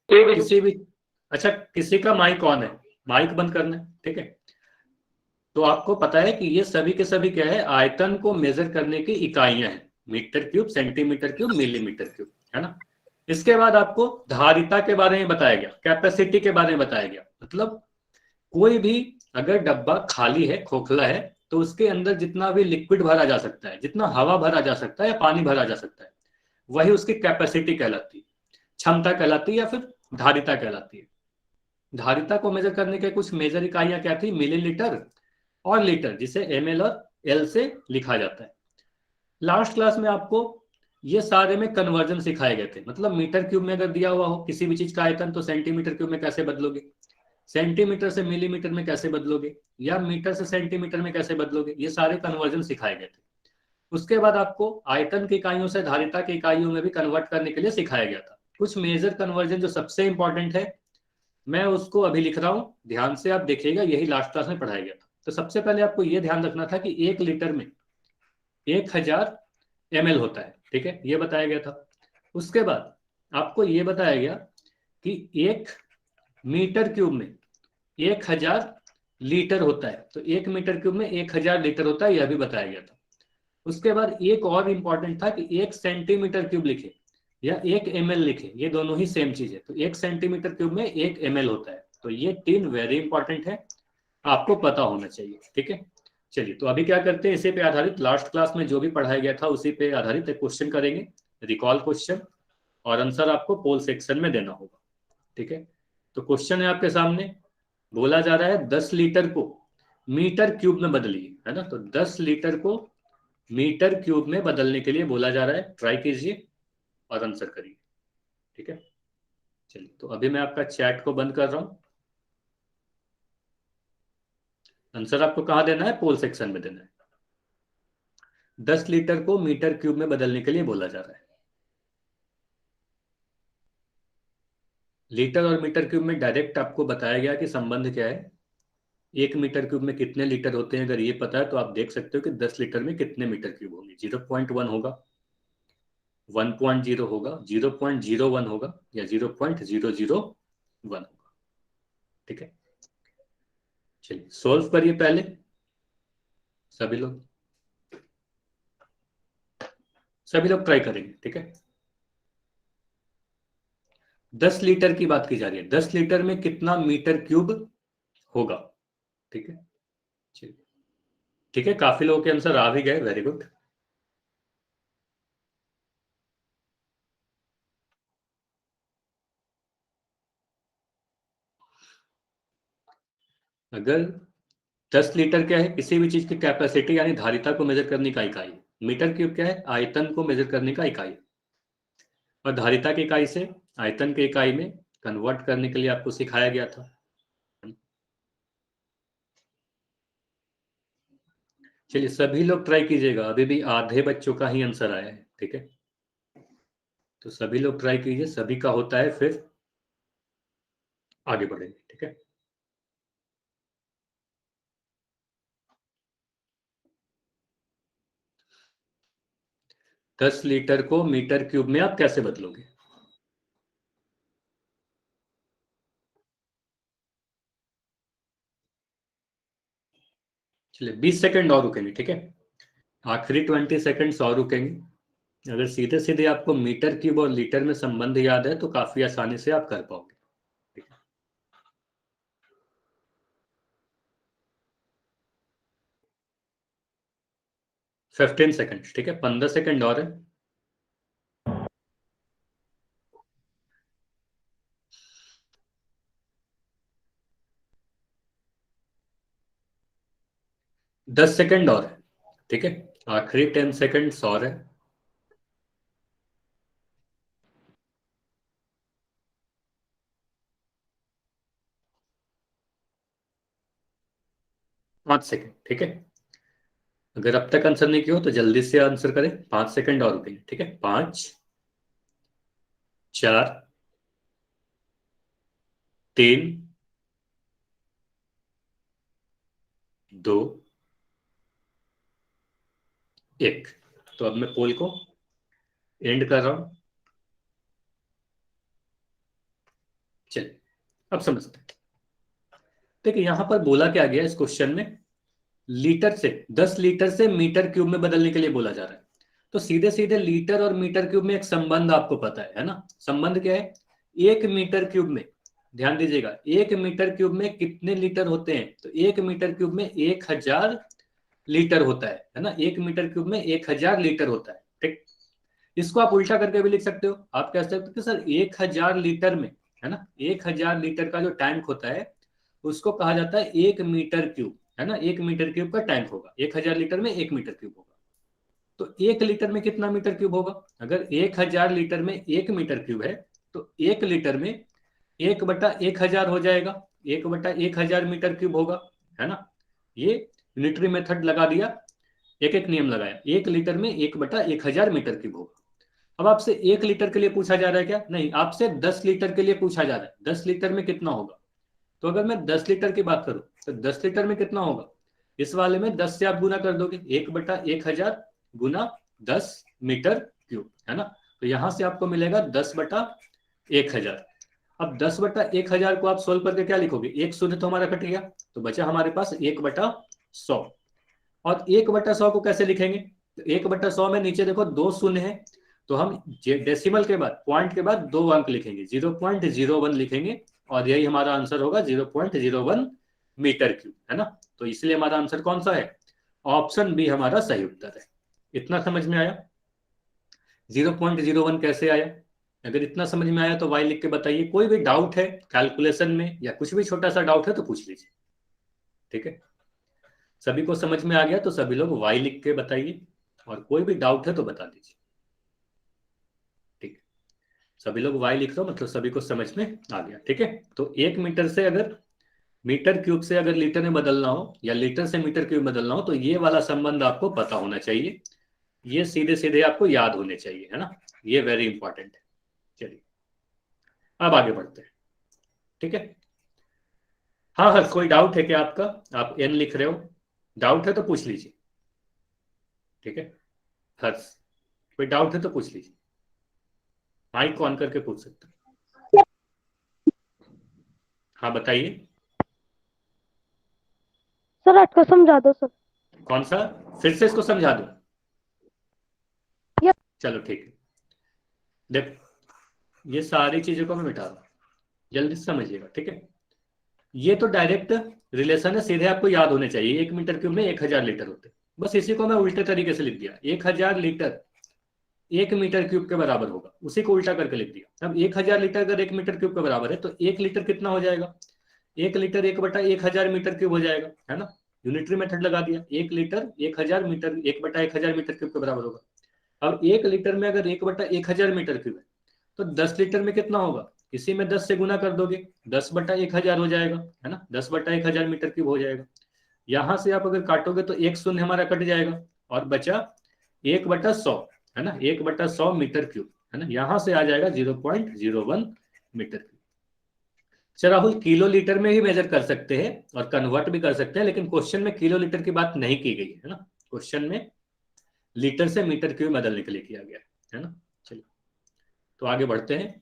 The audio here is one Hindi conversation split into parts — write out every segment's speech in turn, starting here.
किसी भी, अच्छा किसी का माइक ऑन है, माइक बंद करना है, ठीक है। तो आपको पता है कि ये सभी के सभी क्या है, आयतन को मेजर करने की इकाइयां हैं, metre cube, centimetre cube, millimetre cube, है ना। इसके बाद आपको धारिता के बारे में बताया गया, कैपेसिटी के बारे में बताया गया। मतलब कोई भी अगर डब्बा खाली है, खोखला है, तो उसके अंदर जितना भी लिक्विड भरा जा सकता है, जितना हवा भरा जा सकता है या पानी भरा जा सकता है, वही उसकी कैपेसिटी कहलाती है, क्षमता कहलाती है, या फिर धारिता कहलाती है। धारिता को मेजर करने के कुछ मेजर इकाइयां क्या थी, मिलीलीटर और लीटर, जिसे ml और एल से लिखा जाता है। लास्ट क्लास में आपको ये सारे में कन्वर्जन सिखाए गए थे। मतलब मीटर क्यूब में अगर दिया हुआ हो किसी भी चीज का आयतन, तो सेंटीमीटर क्यूब में कैसे बदलोगे, सेंटीमीटर से मिलीमीटर में कैसे बदलोगे, या मीटर से सेंटीमीटर में कैसे बदलोगे, ये सारे कन्वर्जन सिखाए गए थे। उसके बाद आपको आयतन की इकाइयों से धारिता की इकाइयों में भी कन्वर्ट करने के लिए सिखाया गया था। कुछ मेजर कन्वर्जन जो सबसे इंपॉर्टेंट है, मैं उसको अभी लिख रहा हूं, ध्यान से आप देखिएगा, यही लास्ट क्लास में पढ़ाया गया था। तो सबसे पहले आपको यह ध्यान रखना था कि 1 लीटर में 1000 ml होता है, ठीक है, ये बताया गया था। उसके बाद आपको यह बताया गया कि 1 मीटर क्यूब में 1000 लीटर होता है। तो 1 मीटर क्यूब में 1000 लीटर होता है, यह भी बताया गया था। उसके बाद एक और इंपॉर्टेंट था कि 1 सेंटीमीटर क्यूब लिखे या 1 ml लिखे, ये दोनों ही सेम चीज है। तो 1 सेंटीमीटर क्यूब में 1 ml होता है। तो ये 3 वेरी इंपॉर्टेंट है, आपको पता होना चाहिए, ठीक है। चलिए, तो अभी क्या करते हैं, इसी पे आधारित लास्ट क्लास में जो भी पढ़ाया गया था उसी पे आधारित एक क्वेश्चन करेंगे, रिकॉल क्वेश्चन, और आंसर आपको पोल सेक्शन में देना होगा, ठीक है। तो क्वेश्चन है आपके सामने, बोला जा रहा है 10 लीटर को मीटर क्यूब में बदलिए, है ना। तो 10 लीटर को मीटर क्यूब में बदलने के लिए बोला जा रहा है, ट्राई कीजिए और आंसर करिए, ठीक है। चलिए, तो अभी मैं आपका चैट को बंद कर रहा हूं। आंसर आपको कहां देना है, पोल सेक्शन में देना है। 10 लीटर को मीटर क्यूब में बदलने के लिए बोला जा रहा है। लीटर और मीटर क्यूब में डायरेक्ट आपको बताया गया कि संबंध क्या है। 1 मीटर क्यूब में कितने लीटर होते हैं, अगर ये पता है तो आप देख सकते हो कि 10 लीटर में कितने मीटर क्यूब होंगे। 0.1 होगा, 1.0 होगा, 0.01 होगा, या 0.001 होगा, ठीक है। चलिए सोल्व करिए पहले सभी लोग, सभी लोग ट्राई करेंगे, ठीक है। 10 लीटर की बात की जा रही है, 10 लीटर में कितना मीटर क्यूब होगा, ठीक है। चलिए, ठीक है, काफी लोगों के आंसर आ भी गए, वेरी गुड। अगर 10 लीटर क्या है, किसी भी चीज की कैपेसिटी यानी धारिता को मेजर करने का इकाई है। मीटर क्यूब क्या है, आयतन को मेजर करने का इकाई है। और धारिता की इकाई से आयतन की इकाई में कन्वर्ट करने के लिए आपको सिखाया गया था। चलिए सभी लोग ट्राई कीजिएगा, अभी भी आधे बच्चों का ही आंसर आया है, ठीक है। तो सभी लोग ट्राई कीजिए, सभी का होता है, फिर आगे बढ़ेंगे, ठीक है। दस लीटर को मीटर क्यूब में आप कैसे बदलोगे। चलिए 20 सेकंड और रुकेंगे, ठीक है। आखिरी 20 सेकंड और रुकेंगे। अगर सीधे सीधे आपको मीटर क्यूब और लीटर में संबंध याद है तो काफी आसानी से आप कर पाओगे, ठीक है। 15 सेकंड, ठीक है, 15 सेकंड और है। दस सेकंड और है, ठीक है। आखिरी 10 सेकंड और है। 5 सेकंड, ठीक है। अगर अब तक आंसर नहीं किया हो तो जल्दी से आंसर करें, 5 सेकंड और रुकेंगे, ठीक है। 5, 4, 3, 2, 1। तो अब मैं पोल को एंड कर रहा हूं। चलिए अब समझते हैं। देखिए यहां पर बोला क्या गया इस क्वेश्चन में, लीटर से 10 लीटर से मीटर क्यूब में बदलने के लिए बोला जा रहा है। तो सीधे सीधे लीटर और मीटर क्यूब में एक संबंध आपको पता है ना। संबंध क्या है, 1 मीटर क्यूब में, ध्यान दीजिएगा, 1 मीटर क्यूब में कितने लीटर होते हैं, तो 1 मीटर क्यूब में 1000 लीटर होता है ना। 1 मीटर क्यूब में 1000 लीटर होता है, ठीक। इसको आप उल्टा करके भी लिख सकते हो। आप कह सकते हो कि सर 1000 लीटर में, है ना, 1000 लीटर का जो टैंक होता है उसको कहा जाता है 1 मीटर क्यूब, है ना। 1 मीटर क्यूब का टैंक होगा, 1000 लीटर में 1 मीटर क्यूब होगा। तो 1 लीटर में कितना मीटर क्यूब होगा, अगर 1000 लीटर में 1 मीटर क्यूब है तो 1 लीटर में 1/1000 हो जाएगा, 1/1000 मीटर क्यूब होगा, है ना। ये यूनिटरी मेथड लगा दिया, एक एक नियम लगाया, 1 लीटर में 1/1000 मीटर क्यूब होगा। अब आपसे 1 लीटर के लिए पूछा जा रहा है क्या, नहीं, आपसे 10 लीटर के लिए पूछा जा रहा है। 10 लीटर में कितना होगा, तो अगर मैं 10 लीटर की बात करूं तो 10 लीटर में कितना होगा, इस वाले में 10 से आप गुना कर दोगे, 1/1000 गुना 10 मीटर क्यूब, है ना। तो यहां से आपको मिलेगा 10/1000। अब 10/1000 को आप सोल्व करके क्या लिखोगे, एक शून्य तो हमारा कट गया, तो बचा हमारे पास 1/100। और 1/100 को कैसे लिखेंगे, तो 1/100 में नीचे देखो 2 शून्य है, तो हम डेसिमल के बाद, पॉइंट के बाद 2 अंक लिखेंगे, 0.01 लिखेंगे, और यही हमारा आंसर होगा 0.01 मीटर क्यूब, है ना। तो इसलिए हमारा आंसर कौन सा है, ऑप्शन बी हमारा सही उत्तर है। इतना समझ में आया, 0.01 कैसे आया। अगर इतना समझ में आया तो वाई लिख के बताइए। कोई भी डाउट है कैलकुलेशन में या कुछ भी छोटा सा डाउट है तो पूछ लीजिए, ठीक है। सभी को समझ में आ गया तो सभी लोग वाई लिख के बताइए, और कोई भी डाउट है तो बता दीजिए, ठीक है। सभी लोग वाई लिख दो, मतलब सभी को समझ में आ गया, ठीक है। तो 1 मीटर से अगर मीटर क्यूब से अगर लीटर में बदलना हो या लीटर से मीटर क्यूब बदलना हो तो ये वाला संबंध आपको पता होना चाहिए, ये सीधे सीधे आपको याद होने चाहिए, है ना। ये वेरी इंपॉर्टेंट है। चलिए अब आगे बढ़ते हैं, ठीक है। हाँ हाँ, कोई डाउट है क्या आपका, आप एन लिख रहे हो, डाउट है तो पूछ लीजिए, ठीक है। हर्ष, कोई डाउट है तो पूछ लीजिए, माइक ऑन करके पूछ सकते हो। हाँ बताइए। सर आज को समझा दो सर। कौन सा, फिर से इसको समझा दो। चलो ठीक है, देख ये सारी चीजों को मैं मिटा दूं, जल्दी से समझिएगा, ठीक है। ये तो डायरेक्ट रिलेशन है, सीधे आपको याद होने चाहिए। 1 मीटर क्यूब में 1000 लीटर होते, बस इसी को मैं उल्टे तरीके से लिख दिया, 1000 लीटर 1 मीटर क्यूब के बराबर होगा, उसी को उल्टा करके लिख दिया। अब 1000 लीटर अगर 1 मीटर क्यूब के बराबर है तो 1 लीटर कितना हो जाएगा, 1 लीटर 1/1000 मीटर क्यूब हो जाएगा, है ना। यूनिटरी मेथड लगा दिया, 1 लीटर 1000 मीटर, 1/1000 मीटर क्यूब के बराबर होगा। अब 1 लीटर में अगर 1/1000 मीटर क्यूब है तो 10 लीटर में कितना होगा, इसी में 10 से गुना कर दोगे, 10/1000 हो जाएगा, है ना। 10/1000 मीटर क्यूब हो जाएगा। यहां से आप अगर काटोगे तो एक शून्य हमारा कट जाएगा और बचा 1/100, है ना, 1/100 मीटर क्यूब, है ना। यहां से आ जाएगा 0.01 मीटर क्यूब। अच्छा राहुल, किलो लीटर में ही मेजर कर सकते हैं और कन्वर्ट भी कर सकते हैं, लेकिन क्वेश्चन में किलो लीटर की बात नहीं की गई है ना। क्वेश्चन में लीटर से मीटर क्यूब बदलने के लिए किया गया है ना। चलिए तो आगे बढ़ते हैं।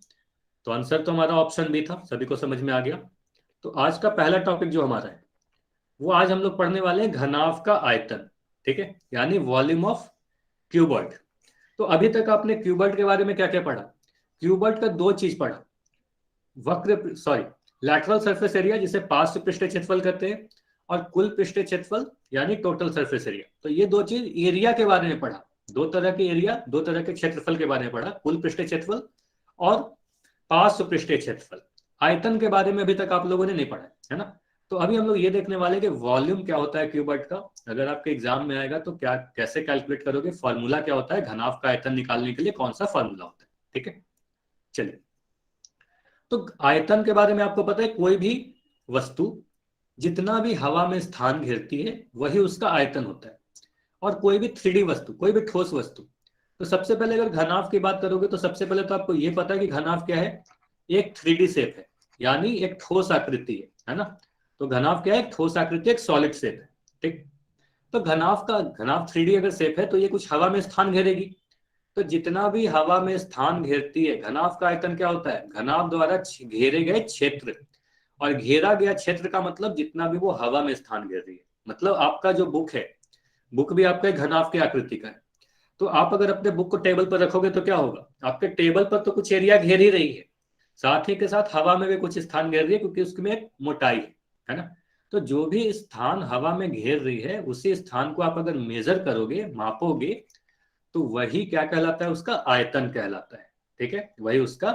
तो आंसर तो हमारा ऑप्शन बी था, सभी को समझ में आ गया। तो आज का पहला टॉपिक जो हमारा है वो आज हम लोग पढ़ने वाले हैं घनाभ का आयतन, ठीक है, यानी वॉल्यूम ऑफ क्यूबॉइड। तो अभी तक आपने क्यूबॉइड के बारे में क्या क्या पढ़ा, क्यूबॉइड का 2 चीज पढ़ा, वक्र सॉरी लैटरल सरफेस एरिया जिसे पार्श्व पृष्ठीय क्षेत्रफल कहते हैं, और कुल पृष्ठीय क्षेत्रफल यानी टोटल सरफेस एरिया। तो ये 2 चीज एरिया के बारे में पढ़ा, 2 तरह के एरिया, 2 तरह के क्षेत्रफल के बारे में पढ़ा, कुल पृष्ठीय क्षेत्रफल और पार्श्व पृष्ठीय क्षेत्रफल। आयतन के बारे में अभी तक आप लोगों ने नहीं पढ़ा है ना। तो अभी हम लोग ये देखने वाले कि वॉल्यूम क्या होता है क्यूबॉइड का, अगर आपके एग्जाम में आएगा तो क्या कैसे कैलकुलेट करोगे, फॉर्मूला क्या होता है, घनाभ का आयतन निकालने के लिए कौन सा फॉर्मूला होता है, ठीक है। चलिए तो आयतन के बारे में आपको पता है, कोई भी वस्तु जितना भी हवा में स्थान घेरती है वही उसका आयतन होता है। और कोई भी 3D वस्तु, कोई भी ठोस वस्तु, तो सबसे पहले अगर घनाभ की बात करोगे तो सबसे पहले तो आपको यह पता है कि घनाभ क्या है, एक 3D शेप है, यानी एक ठोस आकृति है ना। तो घनाभ क्या है, एक ठोस आकृति, एक सॉलिड शेप है, ठीक। तो घनाभ 3D अगर शेप है तो ये कुछ हवा में स्थान घेरेगी, तो जितना भी हवा में स्थान घेरती है, घनाभ का आयतन क्या होता है? घनाभ द्वारा घेरे गए क्षेत्र, और घेरा गया क्षेत्र का मतलब जितना भी वो हवा में स्थान घेर रही है। मतलब आपका जो बुक है, बुक भी आपका घनाभ की आकृति का है। तो आप अगर अपने बुक को टेबल पर रखोगे तो क्या होगा? आपके टेबल पर तो कुछ एरिया घेर ही रही है, साथ ही के साथ हवा में भी कुछ स्थान घेर रही है, क्योंकि उसमें एक मोटाई है ना। तो जो भी स्थान हवा में घेर रही है, उसी स्थान को आप अगर मेजर करोगे, मापोगे, तो वही क्या कहलाता है? उसका आयतन कहलाता है। ठीक है, वही उसका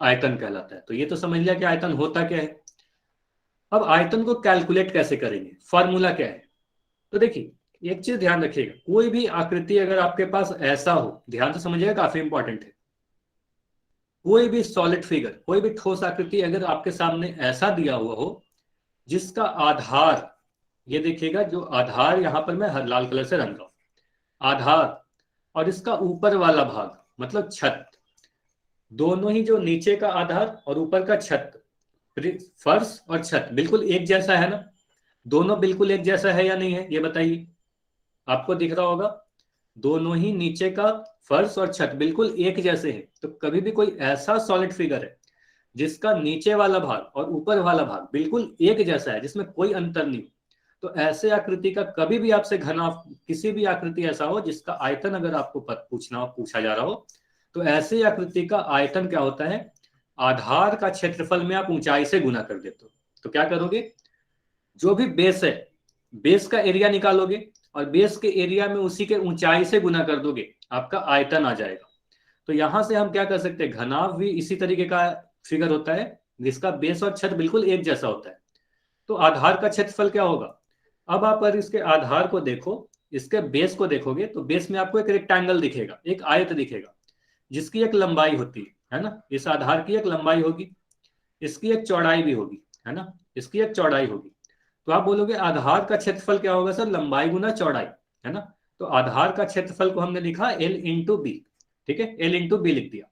आयतन कहलाता है। तो ये तो समझ लिया कि आयतन होता क्या है। अब आयतन को कैलकुलेट कैसे करेंगे, फॉर्मूला क्या है? तो देखिए, एक चीज ध्यान रखिएगा, कोई भी आकृति अगर आपके पास ऐसा हो, ध्यान से समझिएगा, काफी इंपॉर्टेंट है। कोई भी सॉलिड फिगर, कोई भी ठोस आकृति अगर आपके सामने ऐसा दिया हुआ हो जिसका आधार, ये देखिएगा, जो आधार यहां पर मैं लाल कलर से रंग रहा हूं, आधार और इसका ऊपर वाला भाग मतलब छत, दोनों ही, जो नीचे का आधार और ऊपर का छत, फर्श और छत बिल्कुल एक जैसा है ना? दोनों बिल्कुल एक जैसा है या नहीं है, ये बताइए। आपको दिख रहा होगा दोनों ही नीचे का फर्श और छत बिल्कुल एक जैसे हैं। तो कभी भी कोई ऐसा सॉलिड फिगर है जिसका नीचे वाला भाग और ऊपर वाला भाग बिल्कुल एक जैसा है, जिसमें कोई अंतर नहीं, तो ऐसे आकृति का कभी भी आपसे घना, किसी भी आकृति ऐसा हो जिसका आयतन अगर आपको पूछा जा रहा हो, तो ऐसे आकृति का आयतन क्या होता है? आधार का क्षेत्रफल में आप ऊंचाई से गुना कर देते हो। तो क्या करोगे? जो भी बेस है, बेस का एरिया निकालोगे और बेस के एरिया में उसी के ऊंचाई से गुना कर दोगे, आपका आयतन आ जाएगा। तो यहां से हम क्या कर सकते हैं? घनाभ भी इसी तरीके का फिगर होता है जिसका बेस और छत बिल्कुल एक जैसा होता है। तो आधार का क्षेत्रफल क्या होगा? अब आप अगर इसके आधार को देखो, इसके बेस को देखोगे, तो बेस में आपको एक रेक्टेंगल दिखेगा, एक आयत दिखेगा, जिसकी एक लंबाई होती है ना? इस आधार की एक लंबाई होगी, इसकी एक चौड़ाई भी होगी, है ना? इसकी एक चौड़ाई होगी। तो आप बोलोगे आधार का क्षेत्रफल क्या होगा सर? लंबाई गुना चौड़ाई, है ना? तो आधार का क्षेत्रफल को हमने लिखा एल इंटू बी। ठीक है, एल इंटू बी लिख दिया,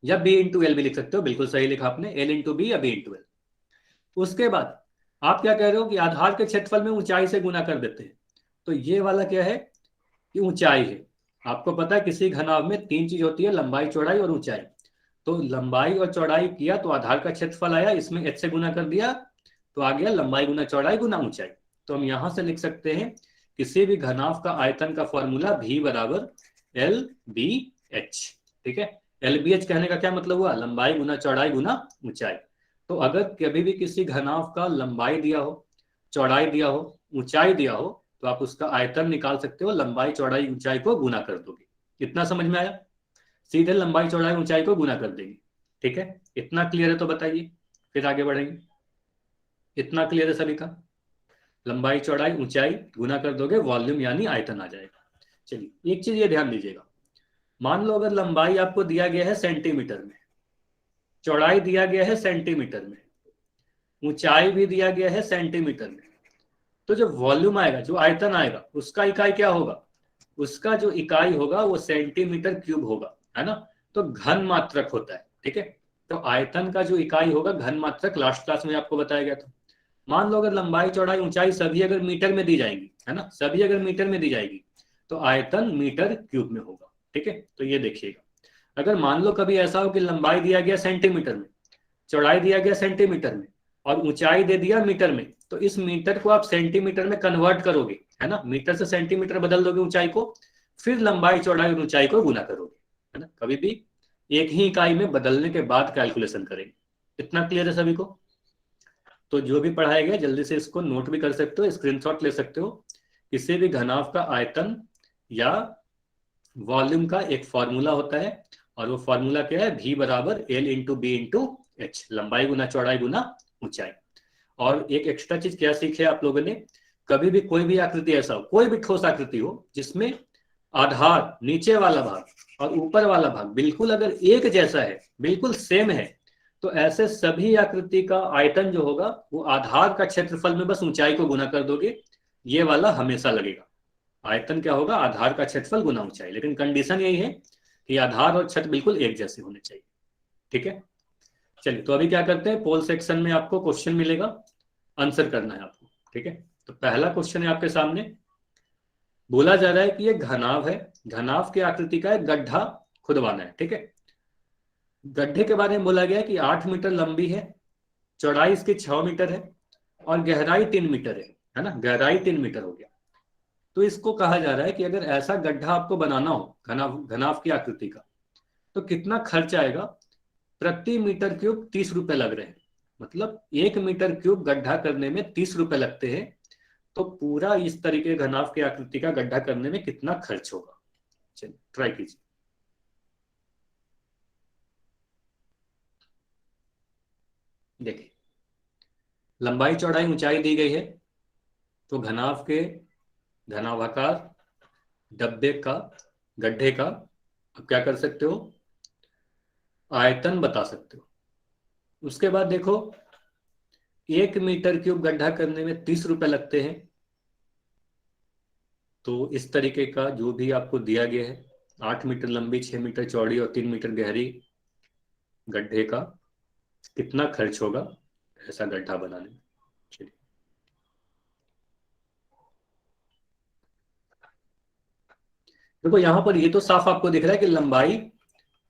या बी इंटू एल भी लिख सकते हो, बिल्कुल सही लिखा आपने, एल इंटू बी या बी इंटू एल। उसके बाद आप क्या कह रहे हो कि आधार के क्षेत्रफल में ऊंचाई से गुना कर देते हैं। तो ये वाला क्या है कि ऊंचाई है। आपको पता है किसी घनाभ में तीन चीज होती है, लंबाई, चौड़ाई और ऊंचाई। तो लंबाई और चौड़ाई किया तो आधार का क्षेत्रफल आया, इसमें एच से गुना कर दिया तो आ गया लंबाई गुना चौड़ाई गुना ऊंचाई। तो हम यहां से लिख सकते हैं किसी भी घनाभ का आयतन का फॉर्मूला भी बराबर एल बी एच। ठीक है, एल बी एच कहने का क्या मतलब हुआ? लंबाई गुना चौड़ाई गुना ऊंचाई। तो अगर कभी भी किसी घनाभ का लंबाई दिया हो, चौड़ाई दिया हो, ऊंचाई दिया हो, तो आप उसका आयतन निकाल सकते हो, लंबाई चौड़ाई ऊंचाई को गुना कर दोगे। इतना समझ में आया? सीधे लंबाई चौड़ाई ऊंचाई को गुना कर देंगे। ठीक है, इतना क्लियर है तो बताइए, फिर आगे बढ़ेंगे। इतना क्लियर है सभी का? लंबाई चौड़ाई ऊंचाई गुना कर दोगे, वॉल्यूम यानी आयतन आ जाएगा। चलिए, एक चीज ये ध्यान दीजिएगा, मान लो अगर लंबाई आपको दिया गया है सेंटीमीटर में, चौड़ाई दिया गया है सेंटीमीटर में, ऊंचाई भी दिया गया है सेंटीमीटर में, तो जो वॉल्यूम आएगा, जो आयतन आएगा, उसका इकाई क्या होगा? उसका जो इकाई होगा वो सेंटीमीटर क्यूब होगा, है ना? तो घन मात्रक होता है। ठीक है, तो आयतन का जो इकाई होगा घन मात्रक, लास्ट क्लास में आपको बताया गया था। मान लो अगर लंबाई चौड़ाई ऊंचाई सभी अगर मीटर में दी जाएगी, है ना, सभी अगर मीटर में दी जाएगी, तो आयतन मीटर क्यूब में होगा। ठीक है, तो ये देखिएगा, अगर मान लो कभी ऐसा हो कि लंबाई दिया गया सेंटीमीटर में, चौड़ाई दिया गया सेंटीमीटर में और ऊंचाई दे दिया मीटर में, तो इस मीटर को आप सेंटीमीटर में कन्वर्ट करोगे, है ना, मीटर से सेंटीमीटर बदल दोगे ऊंचाई को, फिर लंबाई चौड़ाई और ऊंचाई को गुना करोगे, है ना? कभी भी एक ही इकाई में बदलने के बाद कैलकुलेशन करेंगे। इतना क्लियर है सभी को? तो जो भी पढ़ाया गया जल्दी से इसको नोट भी कर सकते हो, स्क्रीनशॉट ले सकते हो। किसी भी घनाभ का आयतन या वॉल्यूम का एक फॉर्मूला होता है, और वो फॉर्मूला क्या है? भी बराबर L into B into H, लंबाई गुना चौड़ाई गुना ऊंचाई। और एक एक्स्ट्रा चीज क्या सीखे आप लोगों ने? कभी भी कोई भी आकृति ऐसा हो, कोई भी ठोस आकृति हो जिसमें आधार, नीचे वाला भाग और ऊपर वाला भाग बिल्कुल अगर एक जैसा है, बिल्कुल सेम है, तो ऐसे सभी आकृति का आयतन जो होगा वो आधार का क्षेत्रफल में बस ऊंचाई को गुना कर दोगे, ये वाला हमेशा लगेगा। आयतन क्या होगा? आधार का क्षेत्रफल गुना ऊंचाई, लेकिन कंडीशन यही है कि आधार और छत बिल्कुल एक जैसे होने चाहिए। ठीक है, चलिए, तो अभी क्या करते हैं, पोल सेक्शन में आपको क्वेश्चन मिलेगा, आंसर करना है आपको। ठीक है, तो पहला क्वेश्चन है आपके सामने, बोला जा रहा है कि ये घनाभ है घनाभ की आकृति का एक गड्ढा खुदवाना है, ठीक है। गड्ढे के बारे में बोला गया कि 8 मीटर लंबी है, चौड़ाई इसकी 6 मीटर है और गहराई 3 मीटर है ना, गहराई 3 मीटर हो गया। तो इसको कहा जा रहा है कि अगर ऐसा गड्ढा आपको बनाना हो घनाभ घनाभ की आकृति का, तो कितना खर्च आएगा। प्रति मीटर क्यूब 30 रुपए लग रहे हैं, मतलब 1 मीटर क्यूब गड्ढा करने में 30 रुपए लगते हैं। तो पूरा इस तरीके घनाभ की आकृति का गड्ढा करने में कितना खर्च होगा, चलिए ट्राई कीजिए। देखिए, लंबाई चौड़ाई ऊंचाई दी गई है, तो घनाभाकार डब्बे का, गड्ढे का आप क्या कर सकते हो, आयतन बता सकते हो। उसके बाद देखो, 1 मीटर क्यूब गड्ढा करने में 30 रुपए लगते हैं। तो इस तरीके का जो भी आपको दिया गया है, 8 मीटर लंबी, 6 मीटर चौड़ी और 3 मीटर गहरी गड्ढे का कितना खर्च होगा ऐसा गड्ढा बनाने में। चलिए, देखो यहां पर ये तो साफ आपको दिख रहा है कि लंबाई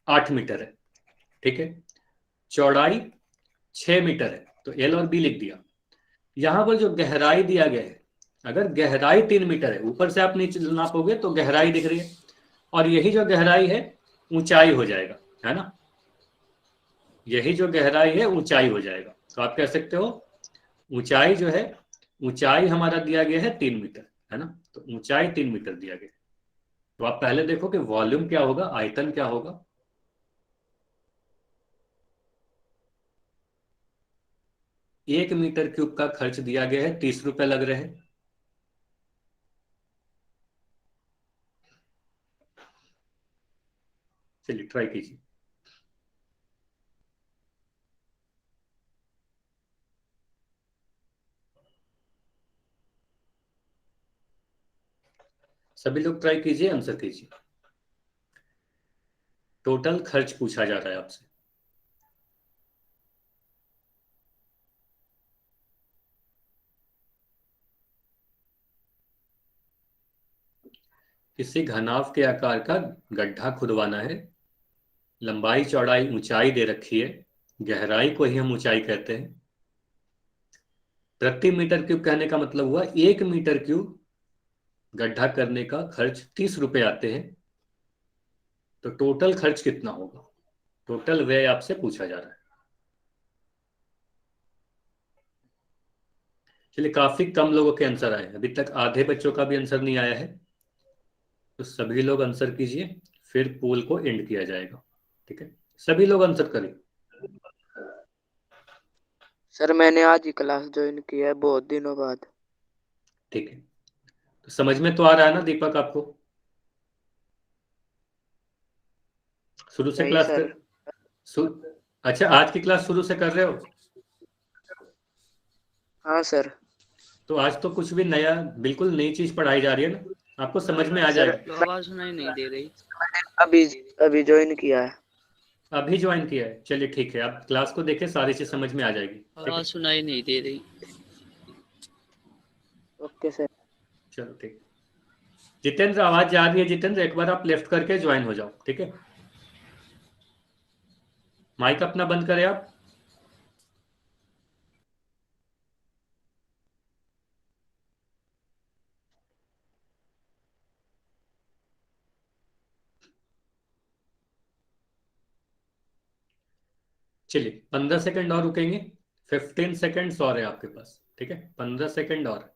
8 मीटर है, ठीक है, चौड़ाई 6 मीटर है, तो एल और बी लिख दिया। यहां पर जो गहराई दिया गया है, अगर गहराई 3 मीटर है, ऊपर से आप नीचे नापोगे तो गहराई दिख रही है, और यही जो गहराई है ऊंचाई हो जाएगा, है ना, यही जो गहराई है ऊंचाई हो जाएगा। तो आप कह सकते हो ऊंचाई जो है, ऊंचाई हमारा दिया गया है 3 मीटर, है ना, तो ऊंचाई 3 मीटर दिया गया। तो आप पहले देखो कि वॉल्यूम क्या होगा, आयतन क्या होगा। 1 मीटर क्यूब का खर्च दिया गया है, 30 रुपए लग रहे हैं। चलिए ट्राई कीजिए। सभी लोग ट्राई कीजिए, आंसर कीजिए। टोटल खर्च पूछा जा रहा है आपसे। किसी घनाभ के आकार का गड्ढा खुदवाना है, लंबाई चौड़ाई ऊंचाई दे रखी है, गहराई को ही हम ऊंचाई कहते हैं। प्रति मीटर क्यूब कहने का मतलब हुआ 1 मीटर क्यूब गड्ढा करने का खर्च 30 रुपए आते हैं। तो टोटल खर्च कितना होगा, टोटल व्यय आपसे पूछा जा रहा है। चलिए, काफी कम लोगों के आंसर आए, अभी तक आधे बच्चों का भी आंसर नहीं आया है। तो सभी लोग आंसर कीजिए, फिर पोल को एंड किया जाएगा, ठीक है। सभी लोग आंसर करिए। सर मैंने आज ही क्लास ज्वाइन की है, बहुत दिनों बाद। ठीक है, तो समझ में तो आ रहा है ना दीपक आपको, शुरू से नहीं क्लास सर। कर सु... अच्छा, आज की क्लास शुरू से कर रहे हो। हाँ सर। तो आज तो कुछ भी नया, बिल्कुल नई चीज पढ़ाई जा रही है ना, आपको समझ में आ सर जाएगा। आवाज सुनाई नहीं दे रही। अभी अभी ज्वाइन किया है। अभी ज्वाइन किया है, चलिए ठीक है, आप क्लास को देखें, सारी चीज समझ में आ जाएगी, ठीक है। आवाज सुनाई नहीं दे रही। Okay sir. चलो ठीक। जितेंद्र आवाज जा रही है, जितेंद्र एक बार आप लेफ्ट करके ज्वाइन हो जाओ, ठीक है। माइक अपना बंद करें आप। चलिए 15 सेकंड और रुकेंगे, 15 सेकंड्स और है आपके पास, ठीक है, 15 सेकंड और।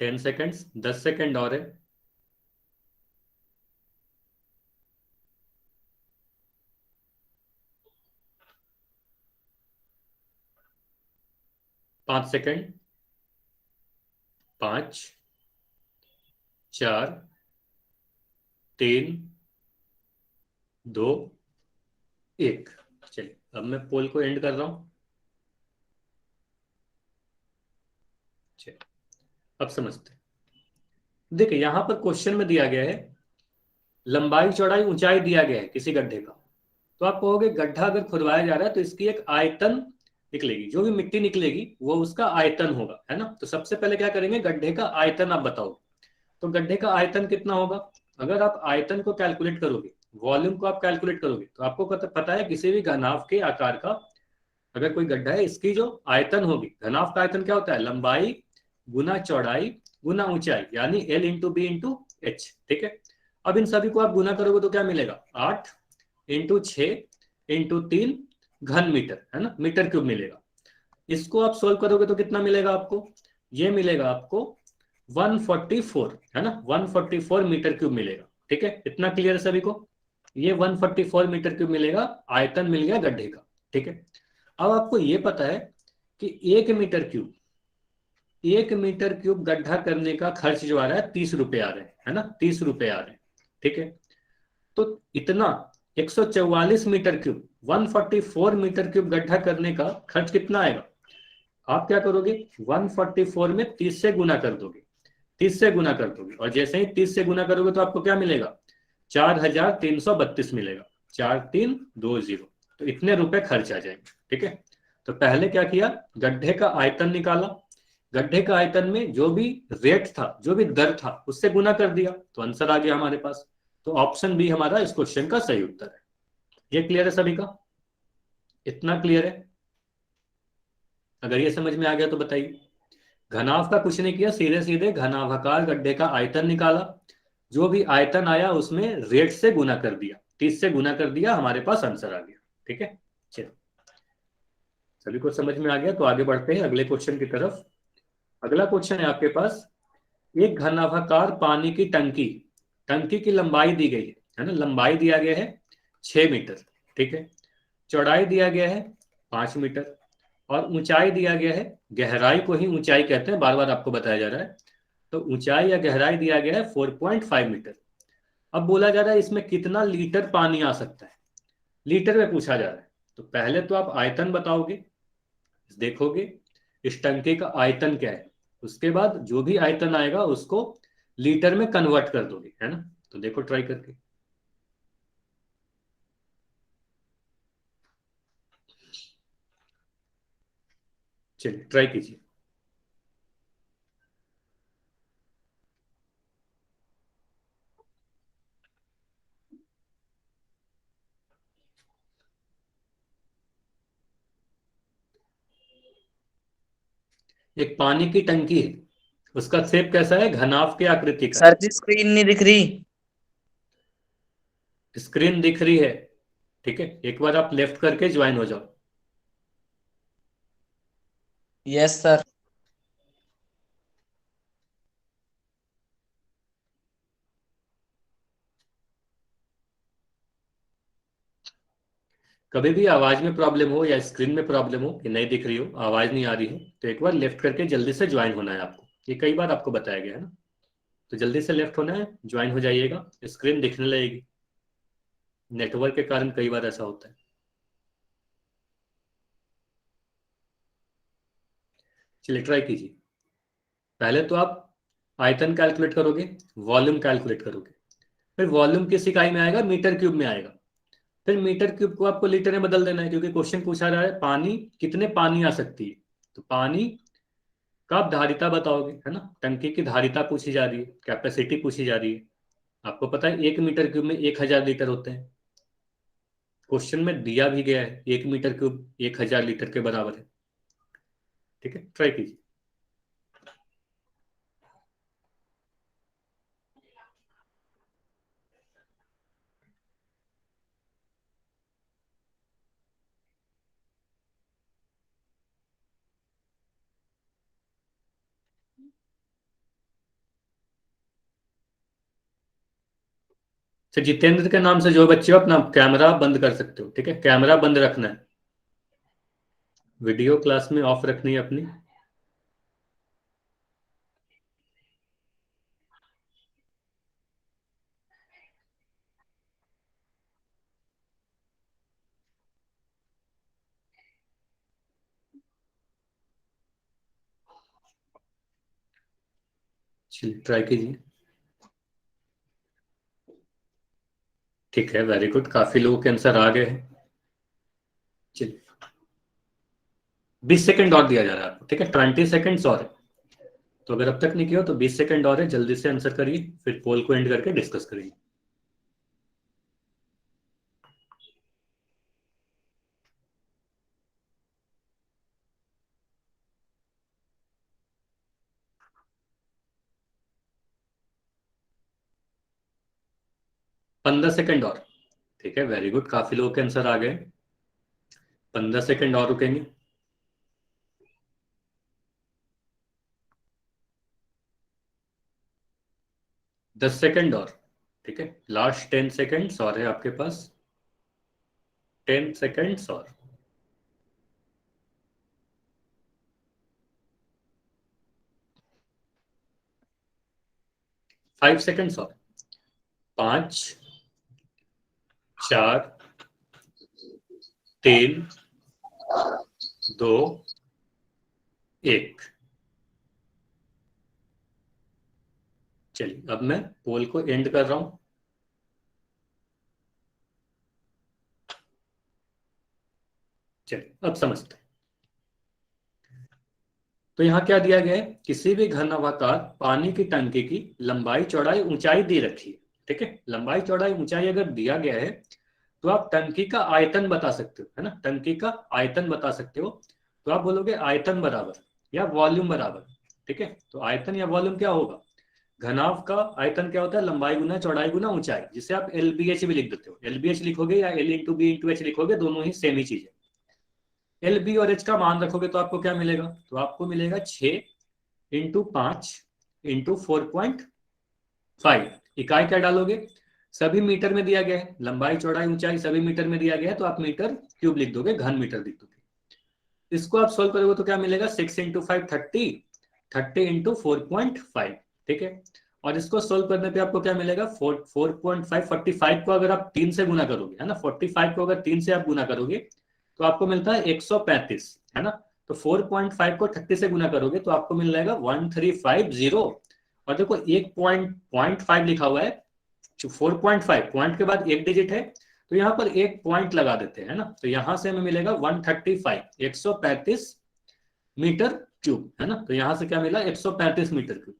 टेन सेकंड्स, 10 सेकंड और है। पांच सेकंड, 5, 4, 3, 2, 1। चलिए अब मैं पोल को एंड कर रहा हूं। चलिए अब समझते हैं। देखिए यहां पर क्वेश्चन में दिया गया है, लंबाई चौड़ाई ऊंचाई दिया गया है किसी गड्ढे का, तो आप कहोगे गड्ढा अगर खुदवाया जा रहा है तो इसकी एक आयतन निकलेगी, जो भी मिट्टी निकलेगी वो उसका आयतन होगा, है ना। तो सबसे पहले क्या करेंगे, गड्ढे का आयतन आप बताओ। तो गड्ढे का आयतन कितना होगा, अगर आप आयतन को कैलकुलेट करोगे, वॉल्यूम को आप कैलकुलेट करोगे, तो आपको पता है किसी भी घनाभ के आकार का अगर कोई गड्ढा है, इसकी जो आयतन होगी, घनाभ का आयतन क्या होता है, लंबाई गुना चौड़ाई गुना ऊंचाई, यानी L into B into H. ठीक है, अब इन सभी को आप गुना करोगे तो क्या मिलेगा, 8 इंटू 6 इंटू 3 घन मीटर, है ना, मीटर क्यूब मिलेगा। इसको आप सोल्व करोगे तो कितना मिलेगा आपको, ये मिलेगा आपको 144, है ना, 144 मीटर क्यूब मिलेगा। ठीक है, इतना क्लियर है सभी को, ये 144 मीटर क्यूब मिलेगा, आयतन मिल गया गड्ढे का। ठीक है, अब आपको ये पता है कि 1 मीटर क्यूब गड्ढा करने का खर्च जो आ रहा है 30 रुपए आ रहे हैं, है ना, 30 रुपए आ रहे हैं। ठीक है, तो इतना 144 मीटर क्यूब, 144 मीटर क्यूब गड्ढा करने का खर्च कितना आएगा, आप क्या करोगे, 144 में 30 से गुना कर दोगे, 30 से गुना कर दोगे, और जैसे ही 30 से गुना करोगे तो आपको क्या मिलेगा, 4332 मिलेगा, 4320। तो इतने रुपए खर्च आ जाएंगे। ठीक है, तो पहले क्या किया, गड्ढे का आयतन निकाला, गड्ढे का आयतन में जो भी रेट था, जो भी दर था, उससे गुना कर दिया, तो आंसर आ गया हमारे पास। तो ऑप्शन बी हमारा इस क्वेश्चन का सही उत्तर है। ये क्लियर है सभी का, इतना क्लियर है, अगर ये समझ में आ गया तो बताइए। घनाभ का कुछ नहीं किया, सीधे सीधे घनाभाकार गड्ढे का आयतन निकाला, जो भी आयतन आया उसमें रेट से गुना कर दिया, 30 से गुना कर दिया, हमारे पास आंसर आ गया। ठीक है, चलो सभी को समझ में आ गया, तो आगे बढ़ते हैं अगले क्वेश्चन की तरफ। अगला क्वेश्चन है आपके पास, एक घनाभाकार पानी की टंकी, टंकी की लंबाई दी गई है ना, लंबाई दिया गया है 6 मीटर। ठीक है, चौड़ाई दिया गया है 5 मीटर, और ऊंचाई दिया गया है, गहराई को ही ऊंचाई कहते हैं, बार बार आपको बताया जा रहा है, तो ऊंचाई या गहराई दिया गया है 4.5 मीटर। अब बोला जा रहा है इसमें कितना लीटर पानी आ सकता है, लीटर में पूछा जा रहा है। तो पहले तो आप आयतन बताओगे, देखोगे इस टंकी का आयतन क्या है, उसके बाद जो भी आयतन आएगा उसको लीटर में कन्वर्ट कर दोगे, है ना। तो देखो ट्राई करके, चलिए ट्राई कीजिए। एक पानी की टंकी है, उसका शेप कैसा है, घनाभ के आकृति का है। सर जी स्क्रीन नहीं दिख रही। स्क्रीन दिख रही है, ठीक है, एक बार आप लेफ्ट करके ज्वाइन हो जाओ। Yes sir. कभी भी आवाज में प्रॉब्लम हो या स्क्रीन में प्रॉब्लम हो कि नहीं दिख रही हो, आवाज नहीं आ रही हो, तो एक बार लेफ्ट करके जल्दी से ज्वाइन होना है आपको, ये कई बार आपको बताया गया है ना। तो जल्दी से लेफ्ट होना है, ज्वाइन हो जाइएगा, स्क्रीन दिखने लगेगी, नेटवर्क के कारण कई बार ऐसा होता है। चलिए ट्राई कीजिए। पहले तो आप आयतन कैलकुलेट करोगे, वॉल्यूम कैलकुलेट करोगे, फिर वॉल्यूम किस इकाई में आएगा, मीटर क्यूब में आएगा, फिर मीटर क्यूब को आपको लीटर में बदल देना है, क्योंकि क्वेश्चन पूछा रहा है पानी कितने पानी आ सकती है। तो पानी का आप धारिता बताओगे, है ना, टंकी की धारिता पूछी जा रही है, कैपेसिटी पूछी जा रही है। आपको पता है 1 मीटर क्यूब में 1000 लीटर होते हैं, क्वेश्चन में दिया भी गया है 1 मीटर क्यूब 1000 लीटर के बराबर है। ठीक है, ट्राई कीजिए। तो जितेंद्र के नाम से जो बच्चे हो अपना कैमरा बंद कर सकते हो, ठीक है, कैमरा बंद रखना है, वीडियो क्लास में ऑफ रखनी है अपनी। चलिए ट्राई कीजिए। ठीक है, वेरी गुड, काफी लोगों के आंसर आ गए हैं। चलिए 20 सेकंड और दिया जा रहा है आपको, ठीक है, 20 सेकंड्स और है। तो अगर अब तक नहीं किया तो 20 सेकंड और है, जल्दी से आंसर करिए, फिर पोल को एंड करके डिस्कस करेंगे। पंद्रह सेकंड और, ठीक है, वेरी गुड, काफी लोगों के आंसर आ गए। 15 सेकंड और रुकेंगे। दस सेकंड और, ठीक है, लास्ट 10 सेकंड्स और है आपके पास, 10 सेकंड्स और। 5 सेकंड्स और। 5, 4, 3, 2, 1। चलिए अब मैं पोल को एंड कर रहा हूं। चलिए अब समझते हैं। तो यहां क्या दिया गया है, किसी भी घन अवाकार पानी की टंकी की लंबाई चौड़ाई ऊंचाई दे रखी है, ठीक है, लंबाई चौड़ाई ऊंचाई अगर दिया गया है तो आप टंकी का आयतन बता सकते हो, है ना, टंकी का आयतन बता सकते हो। तो आप बोलोगे आयतन बराबर या वॉल्यूम बराबर, ठीक है, तो आयतन या वॉल्यूम क्या होगा, घनाभ का आयतन क्या होता है, लंबाई गुना चौड़ाई गुना ऊंचाई, जिसे आप एलबीएच भी लिख देते हो, एलबीएच लिखोगे या L into B into H लिखोगे, दोनों ही सेम ही चीज है। एल बी और एच का मान रखोगे तो आपको क्या मिलेगा, तो आपको मिलेगा 6 इंटू 5 इंटू 4.5। इकाई क्या डालोगे, सभी मीटर में दिया गया है, लंबाई चौड़ाई ऊंचाई सभी मीटर में दिया गया है, तो आप मीटर क्यूब लिख दोगे, घन मीटर लिख दोगे। इसको आप सोल्व करोगे तो क्या मिलेगा, 6 इंटू 5 30, 30 इंटू 4.5, ठीक है। और इसको सोल्व करने पे आपको क्या मिलेगा, 4.5, 45 को अगर आप 3 से गुना करोगे, है ना, 45 को अगर 3 से आप गुना करोगे तो आपको मिलता है 135, है ना। तो 4.5 को 30 से गुना करोगे तो आपको मिल जाएगा 1350। और देखो एक पॉइंट 5 लिखा हुआ है, 4.5 पॉइंट के बाद एक डिजिट है, तो यहाँ पर एक पॉइंट लगा देते हैं, है ना, तो यहां से हमें मिलेगा 135, 135 मीटर क्यूब, है ना। तो यहां से क्या मिला, 135 मीटर क्यूब।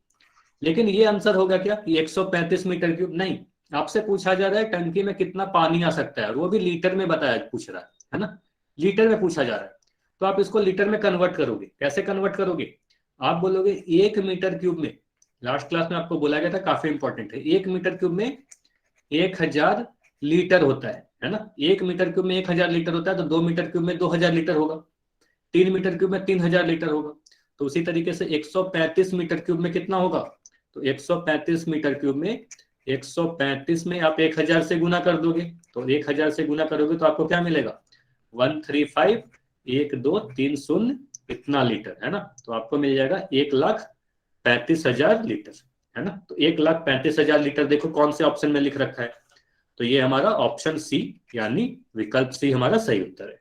लेकिन ये आंसर होगा क्या, 135 मीटर क्यूब नहीं, आपसे पूछा जा रहा है टंकी में कितना पानी आ सकता है, और वो भी लीटर में बताया पूछ रहा है ना, लीटर में पूछा जा रहा है। तो आप इसको लीटर में कन्वर्ट करोगे, कैसे कन्वर्ट करोगे, आप बोलोगे 1 मीटर क्यूब में, लास्ट क्लास में आपको बोला गया था, काफी इंपॉर्टेंट है, 1 मीटर क्यूब में 1000 लीटर होता है ना, 1 मीटर क्यूब में 1000 लीटर होता है, तो 2 मीटर क्यूब में 2000 लीटर होगा, 3 मीटर क्यूब में 3000 लीटर होगा। तो उसी तरीके से 135 मीटर क्यूब में कितना होगा, तो 135 मीटर क्यूब में 135 में आप 1000 से गुना कर दोगे, तो 1000 से गुना करोगे तो आपको क्या मिलेगा, 135, 1230 इतना लीटर, है ना। तो आपको मिल जाएगा 1,35,000 लीटर, है ना। तो 1,35,000 लीटर देखो कौन से ऑप्शन में लिख रखा है, तो ये हमारा ऑप्शन सी यानी विकल्प सी हमारा सही उत्तर है।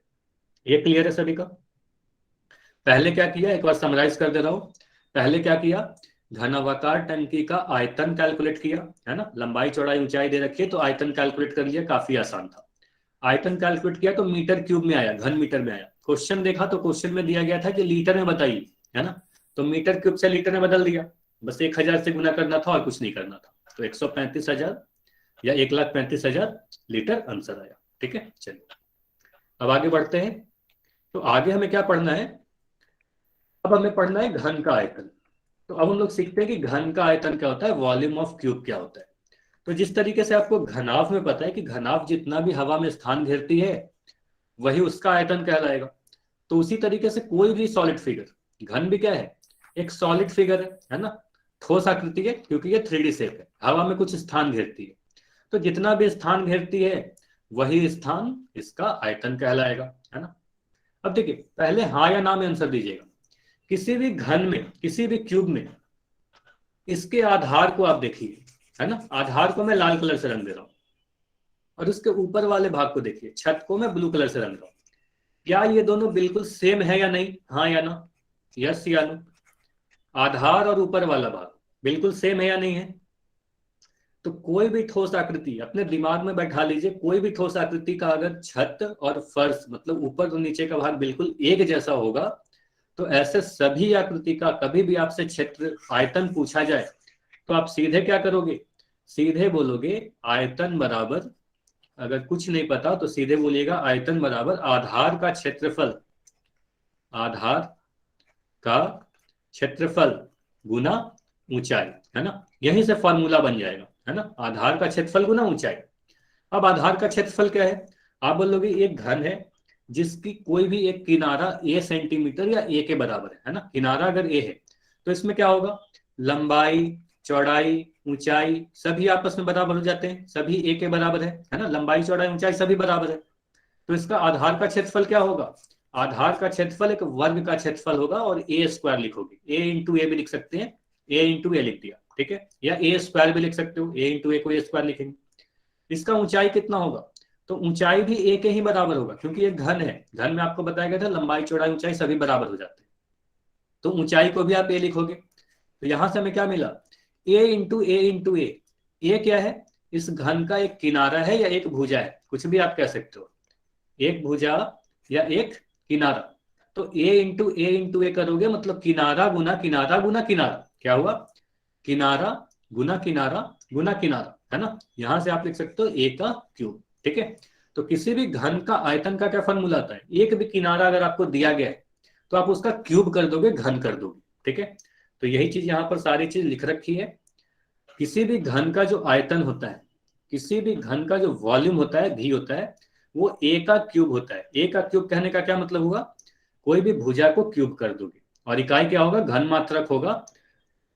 ये क्लियर है सभी का। पहले क्या किया, एक बार समराइज कर दे रहा हूं। पहले क्या किया, घनावाकार टंकी का आयतन कैलकुलेट किया, है ना, लंबाई चौड़ाई ऊंचाई दे रखी है तो आयतन कैलकुलेट कर लिया, काफी आसान था। आयतन कैलकुलेट किया तो मीटर क्यूब में आया, घन मीटर में आया। क्वेश्चन देखा तो क्वेश्चन में दिया गया था कि लीटर में बताइए, है ना, तो मीटर क्यूब से लीटर में बदल दिया, बस 1000 से गुना करना था और कुछ नहीं करना था। तो 135,000 या 1,35,000 लीटर आंसर आया, ठीक है। चलिए अब आगे बढ़ते हैं। तो आगे हमें क्या पढ़ना है, अब हमें पढ़ना है घन का आयतन। तो अब हम लोग सीखते हैं कि घन का आयतन क्या होता है, वॉल्यूम ऑफ क्यूब क्या होता है। तो जिस तरीके से आपको घनाभ में पता है कि घनाभ जितना भी हवा में स्थान घेरती है वही उसका आयतन कहलाएगा, तो उसी तरीके से कोई भी सॉलिड फिगर, घन भी क्या है, एक सॉलिड फिगर है ना, ठोस आकृति है, क्योंकि ये 3D शेप है, हवा में कुछ स्थान घेरती है, तो जितना भी स्थान घेरती है वही स्थान इसका आयतन कहलाएगा, है ना। अब देखिए पहले हाँ या ना में आंसर दीजिएगा। किसी भी घन में, किसी भी क्यूब में इसके आधार को आप देखिए, है ना, आधार को मैं लाल कलर से रंग दे रहा हूं, और उसके ऊपर वाले भाग को देखिए, छत को मैं ब्लू कलर से रंग रहा हूं। क्या ये दोनों बिल्कुल सेम है या नहीं, हाँ या ना, यस या नो। आधार और ऊपर वाला भाग बिल्कुल सेम है या नहीं है, तो कोई भी ठोस आकृति अपने दिमाग में बैठा लीजिए, कोई भी ठोस आकृति का अगर छत और फर्श मतलब ऊपर और नीचे का भाग बिल्कुल एक जैसा होगा, तो ऐसे सभी आकृति का कभी भी आपसे क्षेत्र आयतन पूछा जाए तो आप सीधे क्या करोगे, सीधे बोलोगे आयतन बराबर, अगर कुछ नहीं पता तो सीधे बोलिएगा आयतन बराबर आधार का क्षेत्रफल, आधार का क्षेत्रफल गुना ऊंचाई, है ना। यहीं से फॉर्मूला बन जाएगा, है ना, आधार का क्षेत्रफल गुना ऊंचाई। अब आधार का क्षेत्रफल क्या है, आप बोलोगे एक घन है जिसकी कोई भी एक किनारा a सेंटीमीटर या a के बराबर है ना। किनारा अगर a है तो इसमें क्या होगा, लंबाई चौड़ाई ऊंचाई सभी आपस में बराबर हो जाते हैं, सभी a के बराबर है ना, लंबाई चौड़ाई ऊंचाई सभी बराबर है। तो इसका आधार का क्षेत्रफल क्या होगा, आधार का क्षेत्रफल एक वर्ग का क्षेत्रफल होगा और a स्क्वायर लिखोगे, a इंटू ए भी लिख सकते हैं, a इंटू ए लिख दिया, ठीक है, या a स्क्वायर भी लिख सकते हो, a इंटू ए को a स्क्वायर लिखेंगे। इसका ऊंचाई कितना होगा, तो ऊंचाई भी a के ही बराबर होगा, क्योंकि ये घन है, घन में आपको बताया गया था लंबाई चौड़ाई ऊंचाई सभी बराबर हो जाते हैं, तो ऊंचाई को भी आप a लिखोगे। तो यहां से हमें क्या मिला, a इंटू ए, a क्या है, इस घन का एक किनारा है या एक भुजा है, कुछ भी आप कह सकते हो, एक भुजा या एक किनारा। तो a इंटू ए करोगे मतलब किनारा गुना किनारा गुना किनारा, क्या हुआ, किनारा गुना किनारा गुना किनारा, है ना। यहां से आप लिख सकते हो a का क्यूब, ठीक है। तो किसी भी घन का आयतन का क्या फॉर्मूला आता है, एक भी किनारा अगर आपको दिया गया है तो आप उसका क्यूब कर दोगे, घन कर दोगे, ठीक है। तो यही चीज यहाँ पर सारी चीज लिख रखी है। किसी भी घन का जो आयतन होता है, किसी भी घन का जो वॉल्यूम होता है भी होता है, वो a का क्यूब होता है। a का क्यूब कहने का क्या मतलब हुआ, कोई भी भुजा को क्यूब कर दोगे और इकाई क्या होगा, घन मात्रक होगा,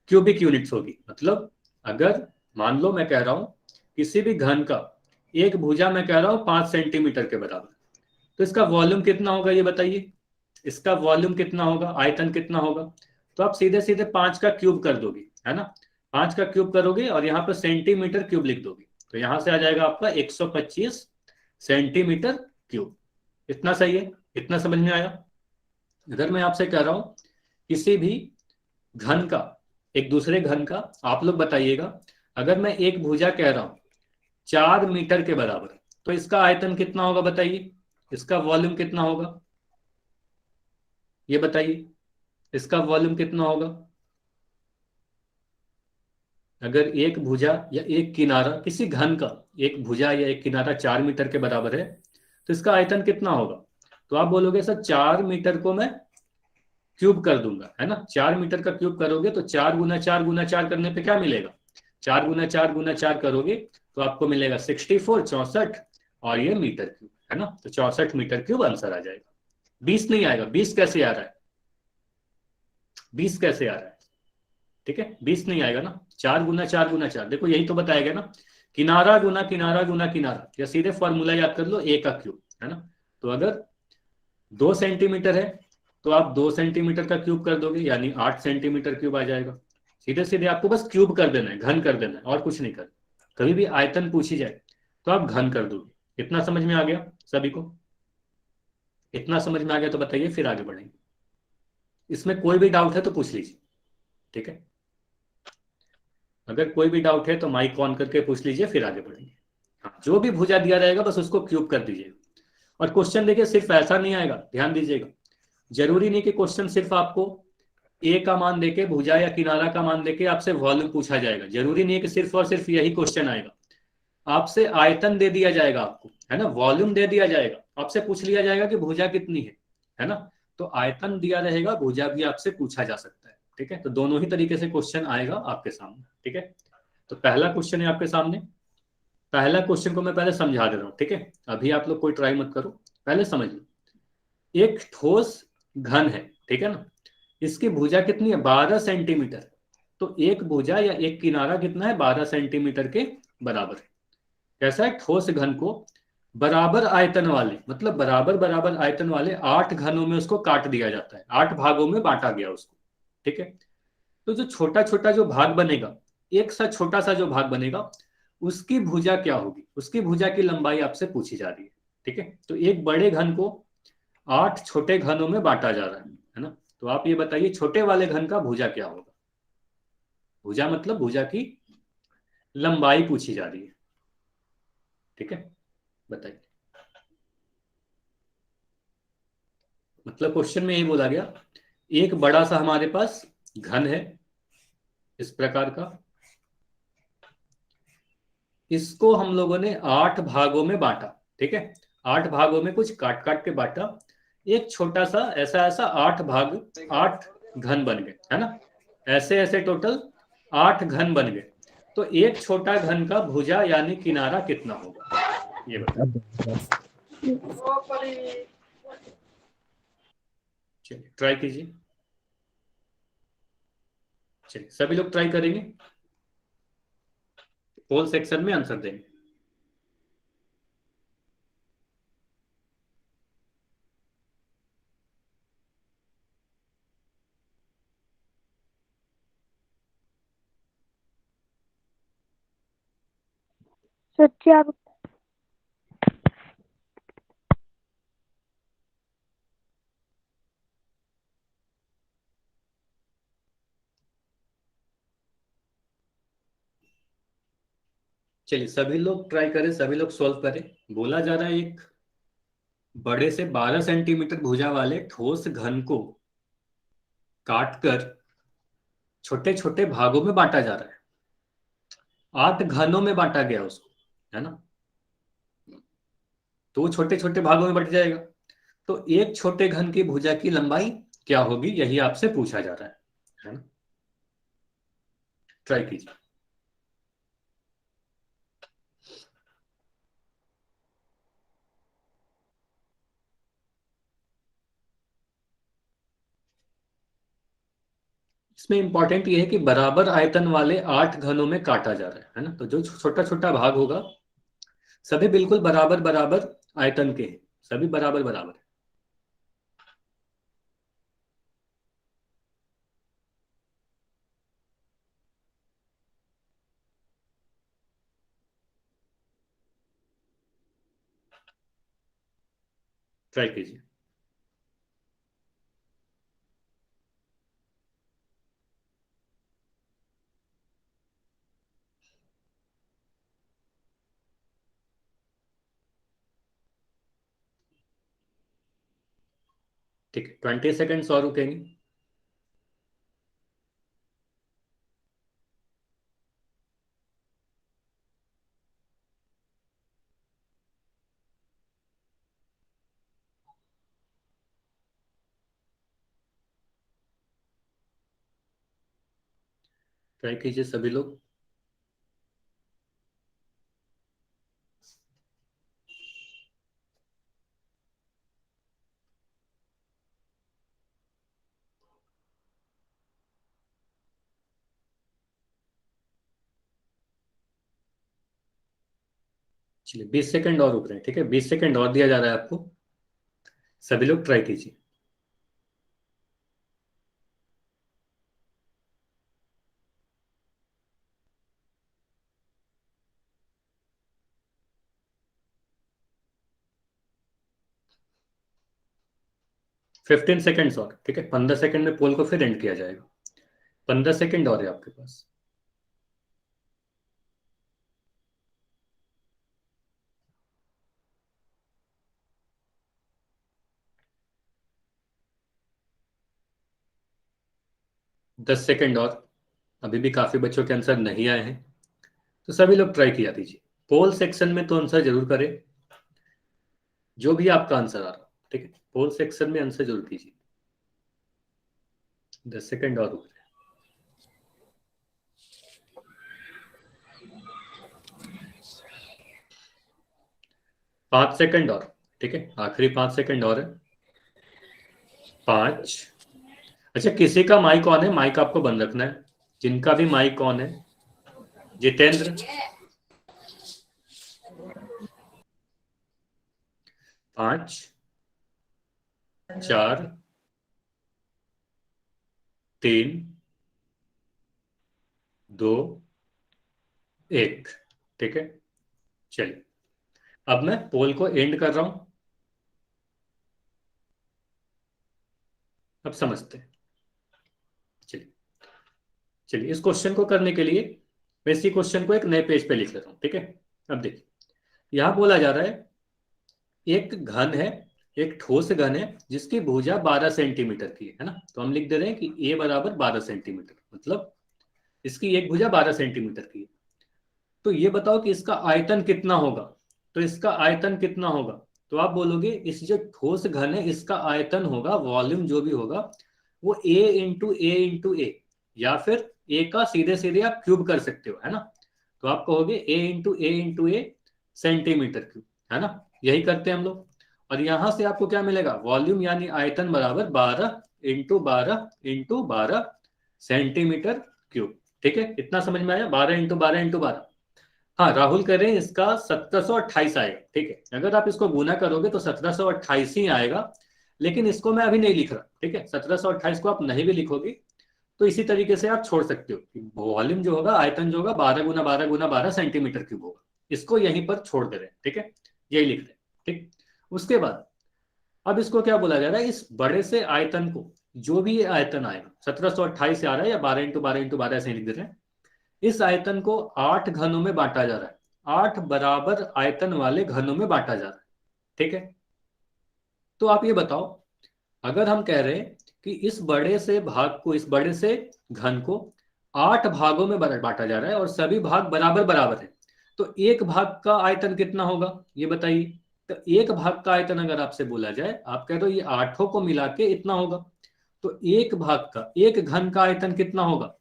क्यूबिक यूनिट्स होगी। मतलब अगर मान लो मैं कह रहा हूं किसी भी घन का एक भुजा मैं कह रहा हूं 5 सेंटीमीटर के बराबर, तो इसका वॉल्यूम कितना होगा ये बताइए, इसका वॉल्यूम कितना होगा, आयतन कितना होगा। तो आप सीधे सीधे 5 का क्यूब कर दोगे, है ना, 5 का क्यूब करोगे और यहाँ पर सेंटीमीटर क्यूब लिख दोगे, तो यहां से आ जाएगा आपका 125 सेंटीमीटर क्यूब। इतना सही है, इतना समझ में आया। अगर मैं आपसे कह रहा हूं किसी भी घन का एक दूसरे घन का, आप लोग बताइएगा, अगर मैं एक भुजा कह रहा हूं 4 मीटर के बराबर, तो इसका आयतन कितना होगा बताइए, इसका वॉल्यूम कितना होगा, ये बताइए, इसका वॉल्यूम कितना होगा। अगर एक भुजा या एक किनारा किसी घन का एक भुजा या एक किनारा 4 मीटर के बराबर है तो इसका आयतन कितना होगा, तो आप बोलोगे सर 4 मीटर को मैं क्यूब कर दूंगा, है ना, 4 मीटर का क्यूब करोगे तो 4 गुना 4 गुना 4 करने पे क्या मिलेगा, 4 गुना 4 गुना 4 करोगे तो आपको मिलेगा 64 64 और ये मीटर क्यूब, है ना। तो 64 मीटर क्यूब आंसर आ जाएगा। 20 नहीं आएगा, 20 कैसे आ रहा है, 20 कैसे आ रहा है, ठीक है, 20 नहीं आएगा ना, 4 गुना 4 गुना 4, देखो यही तो बताया गया ना, किनारा गुना किनारा गुना किनारा, या सीधे फॉर्मूला याद कर लो a का क्यूब, है ना। तो अगर 2 सेंटीमीटर है तो आप 2 सेंटीमीटर का क्यूब कर दोगे, यानी 8 सेंटीमीटर क्यूब आ जाएगा। सीधे सीधे आपको बस क्यूब कर देना है, घन कर देना है, और कुछ नहीं करना। कभी भी आयतन पूछी जाए तो आप घन कर दोगे। इतना समझ में आ गया सभी को, इतना समझ में आ गया तो बताइए, फिर आगे बढ़ेंगे। इसमें कोई भी डाउट है तो पूछ लीजिए, ठीक है। अगर कोई भी डाउट है तो माइक ऑन करके पूछ लीजिए, फिर आगे बढ़ेंगे। हाँ, जो भी भुजा दिया रहेगा बस उसको क्यूब कर दीजिएगा। और क्वेश्चन देखिए सिर्फ ऐसा नहीं आएगा, ध्यान दीजिएगा, जरूरी नहीं कि क्वेश्चन सिर्फ आपको ए का मान देके भुजा या किनारा का मान देके आपसे वॉल्यूम पूछा जाएगा, जरूरी नहीं है कि सिर्फ और सिर्फ यही क्वेश्चन आएगा। आपसे आयतन दे दिया जाएगा आपको, है ना, वॉल्यूम दे दिया जाएगा, आपसे पूछ लिया जाएगा कि भुजा कितनी है ना, तो आयतन दिया रहेगा, भुजा भी आपसे पूछा जा सकता है, ठीक है। तो दोनों ही तरीके से क्वेश्चन आएगा आपके सामने, ठीक है। तो पहला क्वेश्चन है आपके सामने, पहला क्वेश्चन को मैं पहले समझा दे रहा हूं, ठीक है, अभी आप लोग कोई ट्राई मत करो, पहले समझ लो। एक ठोस घन है, ठीक है ना, इसकी भुजा कितनी है 12 सेंटीमीटर, तो एक भुजा या एक किनारा कितना है 12 सेंटीमीटर के बराबर है। कैसा है, ठोस घन को बराबर आयतन वाले, मतलब बराबर बराबर आयतन वाले 8 घनों में उसको काट दिया जाता है, 8 भागों में बांटा गया उसको, ठीक है। तो जो छोटा छोटा जो भाग बनेगा, एक सा छोटा सा जो भाग बनेगा, उसकी भुजा क्या होगी, उसकी भुजा की लंबाई आपसे पूछी जा रही है, ठीक है। तो एक बड़े घन को 8 छोटे घनों में बांटा जा रहा है ना। तो आप ये बताइए छोटे वाले घन का भुजा क्या होगा, भुजा मतलब भुजा की लंबाई पूछी जा रही है, ठीक है। बताइए, मतलब क्वेश्चन में यही बोला गया, एक बड़ा सा हमारे पास घन है इस प्रकार का, इसको हम लोगों ने 8 भागों में बांटा, ठीक है। 8 भागों में कुछ काट काट के बांटा, एक छोटा सा ऐसा ऐसा 8 भाग, 8 घन बन गए, है ना। ऐसे ऐसे टोटल 8 घन बन गए। तो एक छोटा घन का भुजा यानी किनारा कितना होगा, ये बताओ। चलिए ट्राई कीजिए, चलिए सभी लोग ट्राई करेंगे, पोल सेक्शन में आंसर देंगे। सर 4। चलिए सभी लोग ट्राई करें, सभी लोग सॉल्व करें। बोला जा रहा है एक बड़े से 12 सेंटीमीटर भुजा वाले ठोस घन को काटकर छोटे छोटे भागों में बांटा जा रहा है, 8 घनों में बांटा गया उसको, है ना। तो वो छोटे छोटे भागों में बट जाएगा। तो एक छोटे घन की भुजा की लंबाई क्या होगी, यही आपसे पूछा जा रहा है ना। ट्राई कीजिए। इसमें इंपॉर्टेंट ये है कि बराबर आयतन वाले 8 घनों में काटा जा रहा है ना। तो जो छोटा छोटा भाग होगा सभी बिल्कुल बराबर बराबर आयतन के हैं, सभी बराबर बराबर। ट्राई कीजिए। ठीक है, 20 सेकेंड्स और रुकेंगे। ट्राई कीजिए सभी लोग। चलिए 20 सेकंड और रुक रहे हैं, ठीक है, 20 सेकंड और दिया जा रहा है आपको, सभी लोग ट्राई कीजिए। 15 सेकंड्स और, ठीक है, 15 सेकंड में पोल को फिर एंड किया जाएगा। 15 सेकंड और है आपके पास। दस सेकंड और, अभी भी काफी बच्चों के आंसर नहीं आए हैं, तो सभी लोग ट्राई किया दीजिए। पोल सेक्शन में तो आंसर जरूर करें, जो भी आपका आंसर आ रहा, ठीक है, पोल सेक्शन में आंसर जरूर कीजिए। 10 सेकंड और रुक रहे हैं। 5 सेकंड और, ठीक है, आखिरी 5 सेकंड और है। 5। अच्छा, किसी का माइक ऑन है, माइक आपको बंद रखना है, जिनका भी माइक ऑन है। जितेंद्र। 5, 4, 3, 2, 1, ठीक है। चलिए अब मैं पोल को एंड कर रहा हूं, अब समझते हैं। चलिए चलिए, इस क्वेश्चन को करने के लिए मैं इसी क्वेश्चन को एक नए पेज पे लिख लेता हूँ, ठीक है। अब देखिए यहाँ बोला जा रहा है एक घन है, एक ठोस घन है जिसकी भुजा 12 सेंटीमीटर की है ना। तो हम लिख दे रहे हैं कि ए बराबर 12 सेंटीमीटर, मतलब इसकी एक भुजा 12 सेंटीमीटर की है। तो ये बताओ कि इसका आयतन कितना होगा। तो इसका आयतन कितना होगा, तो आप बोलोगे इस जो ठोस घन है इसका आयतन होगा, वॉल्यूम जो भी होगा वो ए, या फिर ए का सीधे सीधे आप क्यूब कर सकते हो, है ना। तो आप कहोगे ए सेंटीमीटर क्यूब, है ना। यही करते हैं हम लोग। और यहां से आपको क्या मिलेगा, वॉल्यूम यानी आयतन बराबर 12 × 12 × 12 सेंटीमीटर क्यूब। ठीक है, इतना समझ में आया, 12 × 12 × 12। हाँ, राहुल कह रहे हैं इसका 1728 आएगा। ठीक है, अगर आप इसको गुना करोगे तो 1728 ही आएगा, लेकिन इसको मैं अभी नहीं लिख रहा। ठीक है, 1728 को आप नहीं भी लिखोगे तो इसी तरीके से आप छोड़ सकते हो कि वॉल्यूम जो होगा, आयतन जो होगा 12 × 12 × 12 सेंटीमीटर क्यूब होगा। इसको यहीं पर छोड़ दे रहे हैं, ठीक है, यही लिख रहे हैं। ठीक, उसके बाद अब इसको क्या बोला जा रहा है, इस बड़े से आयतन को, जो भी ये आयतन आएगा 1728 से आ रहा है या 12 × 12 × 12 ऐसे लिख दे रहे हैं, इस आयतन को 8 घनों में बांटा जा रहा है, 8 बराबर आयतन वाले घनों में बांटा जा रहा है। ठीक है, तो आप ये बताओ, अगर हम कह रहे हैं कि इस बड़े से भाग को, इस बड़े से घन को 8 भागों में बांटा जा रहा है और सभी भाग बराबर बराबर है, तो एक भाग का आयतन कितना होगा ये बताइए। तो एक भाग का आयतन अगर आपसे बोला जाए, आप कह दो ये 8 को मिला के इतना होगा, तो एक भाग का, एक घन का आयतन कितना होगा।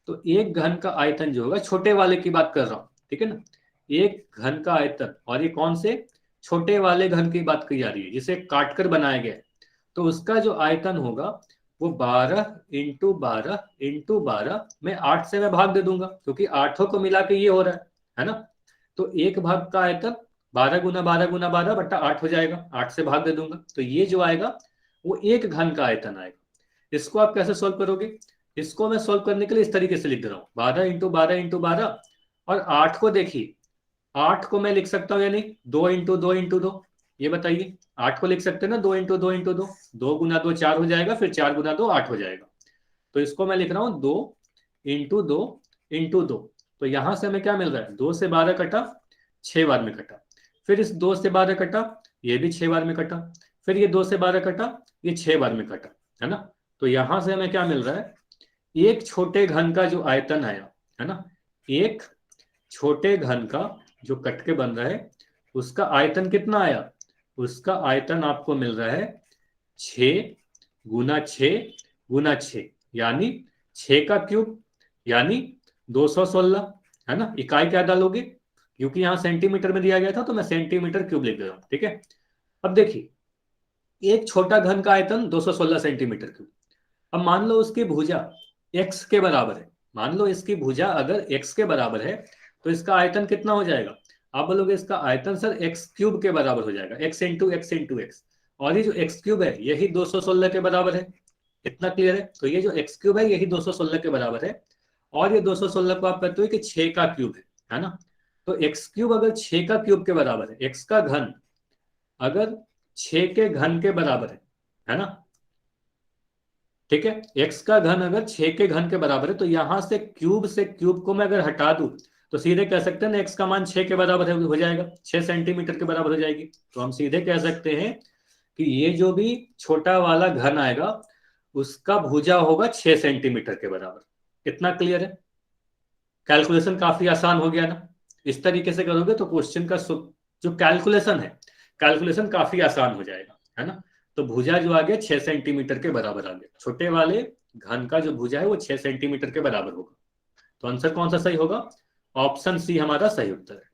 तो एक घन का आयतन जो होगा, छोटे वाले की बात कर रहा हूं, ठीक है ना, एक घन का आयतन, और ये कौन से, छोटे वाले घन की बात की जा रही है जिसे काटकर बनाया गया है। तो उसका जो आयतन होगा वो 12 × 12 × 12 में 8 से मैं भाग दे दूंगा, क्योंकि 8 को मिला के ये हो रहा है ना। तो एक भाग का आयतन 12 × 12 × 12 बट्टा 8 हो जाएगा, 8 से भाग दे दूंगा, तो ये जो आएगा वो एक घन का आयतन आएगा। इसको आप कैसे सोल्व करोगे, इसको मैं सोल्व करने के लिए इस तरीके से लिख दे रहा हूँ, 12 × 12 × 12, और 8 को देखिए, 8 को मैं लिख सकता हूँ यानी 2 × 2 × 2, ये बताइए, 8 को लिख सकते हैं ना 2 × 2 × 2, 2 × 2 4 हो जाएगा, फिर 4 × 2 8 हो जाएगा। तो इसको मैं लिख रहा हूँ 2 × 2 × 2। तो यहां से हमें क्या मिल रहा है, 2 से 12 कटा, 6 बार में कटा, फिर इस 2 से 12 कटा, ये भी 6 बार में कटा, फिर ये 2 से 12 कटा, ये 6 बार में कटा, है ना। तो यहां से हमें क्या मिल रहा है, एक छोटे घन का जो आयतन आया, है ना, एक छोटे घन का जो कट के बन रहा है उसका आयतन कितना आया, उसका आयतन आपको मिल रहा है 6 × 6 × 6, यानी 6 का क्यूब, यानी 216, है ना। इकाई क्या डालोगे, क्योंकि यहां सेंटीमीटर में दिया गया था तो मैं सेंटीमीटर क्यूब लिख दे रहा हूं। ठीक है, अब देखिए एक छोटा घन का आयतन 216 सेंटीमीटर क्यूब। अब मान लो उसकी भुजा x के बराबर है, मान लो इसकी भुजा अगर x के बराबर है तो इसका आयतन कितना हो जाएगा, आप बोलोगे इसका आयतन सर x³ के बराबर हो जाएगा, x × x × x, और ये जो x³ है यही 216 के बराबर है। इतना क्लियर है, तो ये जो x³ है यही 216 के बराबर है, और ये 216 को आप कहते हो कि 6 का क्यूब है ना। तो x³ अगर 6 का क्यूब के बराबर है, x का घन अगर 6 के घन के बराबर है ना, ठीक है, x का घन अगर 6 के घन के बराबर है, तो यहां से क्यूब को मैं अगर हटा दूं तो सीधे कह सकते हैं ना x का मान 6 के बराबर हो जाएगा, 6 सेंटीमीटर के बराबर हो जाएगी। तो हम सीधे कह सकते हैं कि ये जो भी छोटा वाला घन आएगा उसका भुजा होगा 6 सेंटीमीटर के बराबर। इतना क्लियर है, कैलकुलेशन काफी आसान हो गया ना। इस तरीके से करोगे तो क्वेश्चन का जो कैलकुलेशन है, कैलकुलेशन काफी आसान हो जाएगा, है ना। तो भुजा जो आ गया 6 सेंटीमीटर के बराबर आ गया, छोटे वाले घन का जो भुजा है वो 6 सेंटीमीटर के बराबर होगा। तो आंसर कौन सा सही होगा, ऑप्शन सी हमारा सही उत्तर है।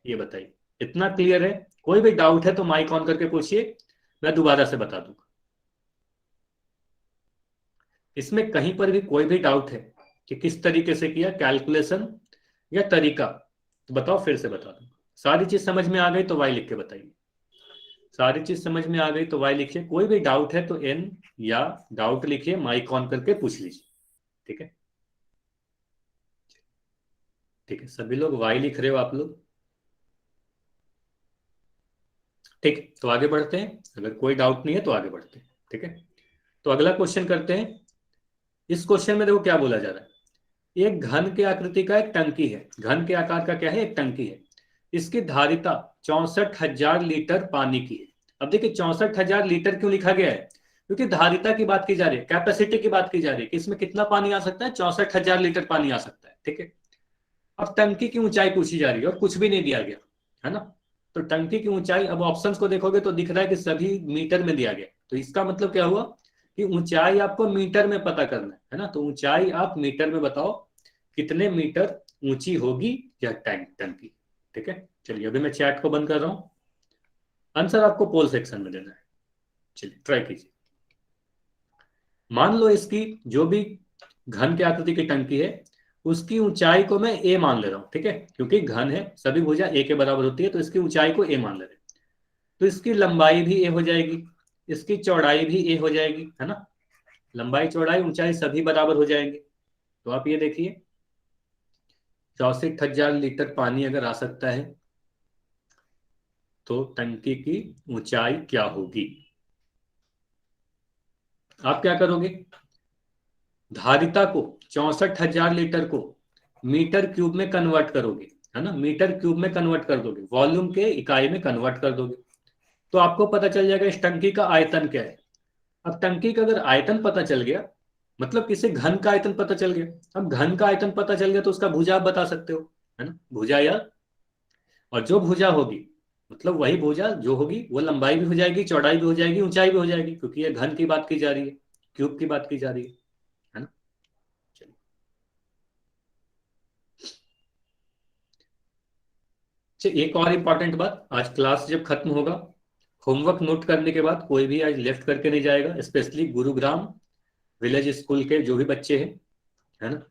ये बताइए, इतना क्लियर है। कोई भी डाउट है तो माइक ऑन करके पूछिए, मैं दोबारा से बता दूंगा। इसमें कहीं पर भी कोई भी डाउट है कि किस तरीके से किया कैलकुलेशन या तरीका, तो बताओ, फिर से बता दूंगा। सारी चीज समझ में आ गई तो वाई लिख के बताइए, सारी चीज समझ में आ गई तो वाई लिखिए, कोई भी डाउट है तो एन या डाउट लिखिए, माइक ऑन करके पूछ लीजिए। ठीक है, ठीक है, सभी लोग वाई लिख रहे हो आप लोग, ठीक। तो आगे बढ़ते हैं, अगर कोई डाउट नहीं है तो आगे बढ़ते हैं। ठीक है, तो अगला क्वेश्चन करते हैं। इस क्वेश्चन में देखो क्या बोला जा रहा है, एक घन के आकृति का एक टंकी है, घन के आकार का क्या है, एक टंकी है। इसकी धारिता 64,000 लीटर पानी की है। अब देखिए 64,000 लीटर क्यों लिखा गया है, क्योंकि धारिता की बात की जा रही है, कैपेसिटी की बात की जा रही है कि इसमें कितना पानी आ सकता है, 64,000 लीटर पानी आ सकता है, ठीक है। अब टंकी की ऊंचाई पूछी जा रही है और कुछ भी नहीं दिया गया, है ना। तो टंकी की ऊंचाई, अब ऑप्शंस को देखोगे तो दिख रहा है कि सभी मीटर में दिया गया, तो इसका मतलब क्या हुआ कि ऊंचाई आपको मीटर में पता करना है ना। तो ऊंचाई आप मीटर में बताओ कितने मीटर ऊंची होगी यह टंकी, ठीक है। चलिए अभी मैं चैट को बंद कर रहा हूं, आंसर आपको पोल सेक्शन में देना है। चलिए ट्राई कीजिए। मान लो इसकी जो भी घन की आकृति की टंकी है उसकी ऊंचाई को मैं ए मान ले रहा हूं, ठीक है, क्योंकि घन है, सभी भुजा ए के बराबर होती है, तो इसकी ऊंचाई को ए मान ले रहे हैं। तो इसकी लंबाई भी ए हो जाएगी, इसकी चौड़ाई भी ए हो जाएगी, है ना। लंबाई चौड़ाई ऊंचाई सभी बराबर हो जाएंगे। तो आप ये देखिए 64,000 लीटर पानी अगर आ सकता है तो टंकी की ऊंचाई क्या होगी। आप क्या करोगे, धारिता को 64,000 लीटर को मीटर क्यूब में कन्वर्ट करोगे, है ना, मीटर क्यूब में कन्वर्ट कर दोगे, वॉल्यूम के इकाई में कन्वर्ट कर दोगे, तो आपको पता चल जाएगा इस टंकी का आयतन क्या है। अब टंकी का अगर आयतन पता चल गया, मतलब किसी घन का आयतन पता चल गया, अब घन का आयतन पता चल गया तो उसका भुजा आप बता सकते हो, है ना, भुजा या, और जो भुजा होगी मतलब वही भुजा जो होगी वो लंबाई भी हो जाएगी, चौड़ाई भी हो जाएगी, ऊंचाई भी हो जाएगी, क्योंकि ये घन की बात की जा रही है, क्यूब की बात की जा रही है ना। चलिए एक और इंपॉर्टेंट बात, आज क्लास जब खत्म होगा होमवर्क नोट करने के बाद कोई भी आज लेफ्ट करके नहीं जाएगा, स्पेशली गुरुग्राम विलेज स्कूल के जो भी बच्चे हैं, है ना।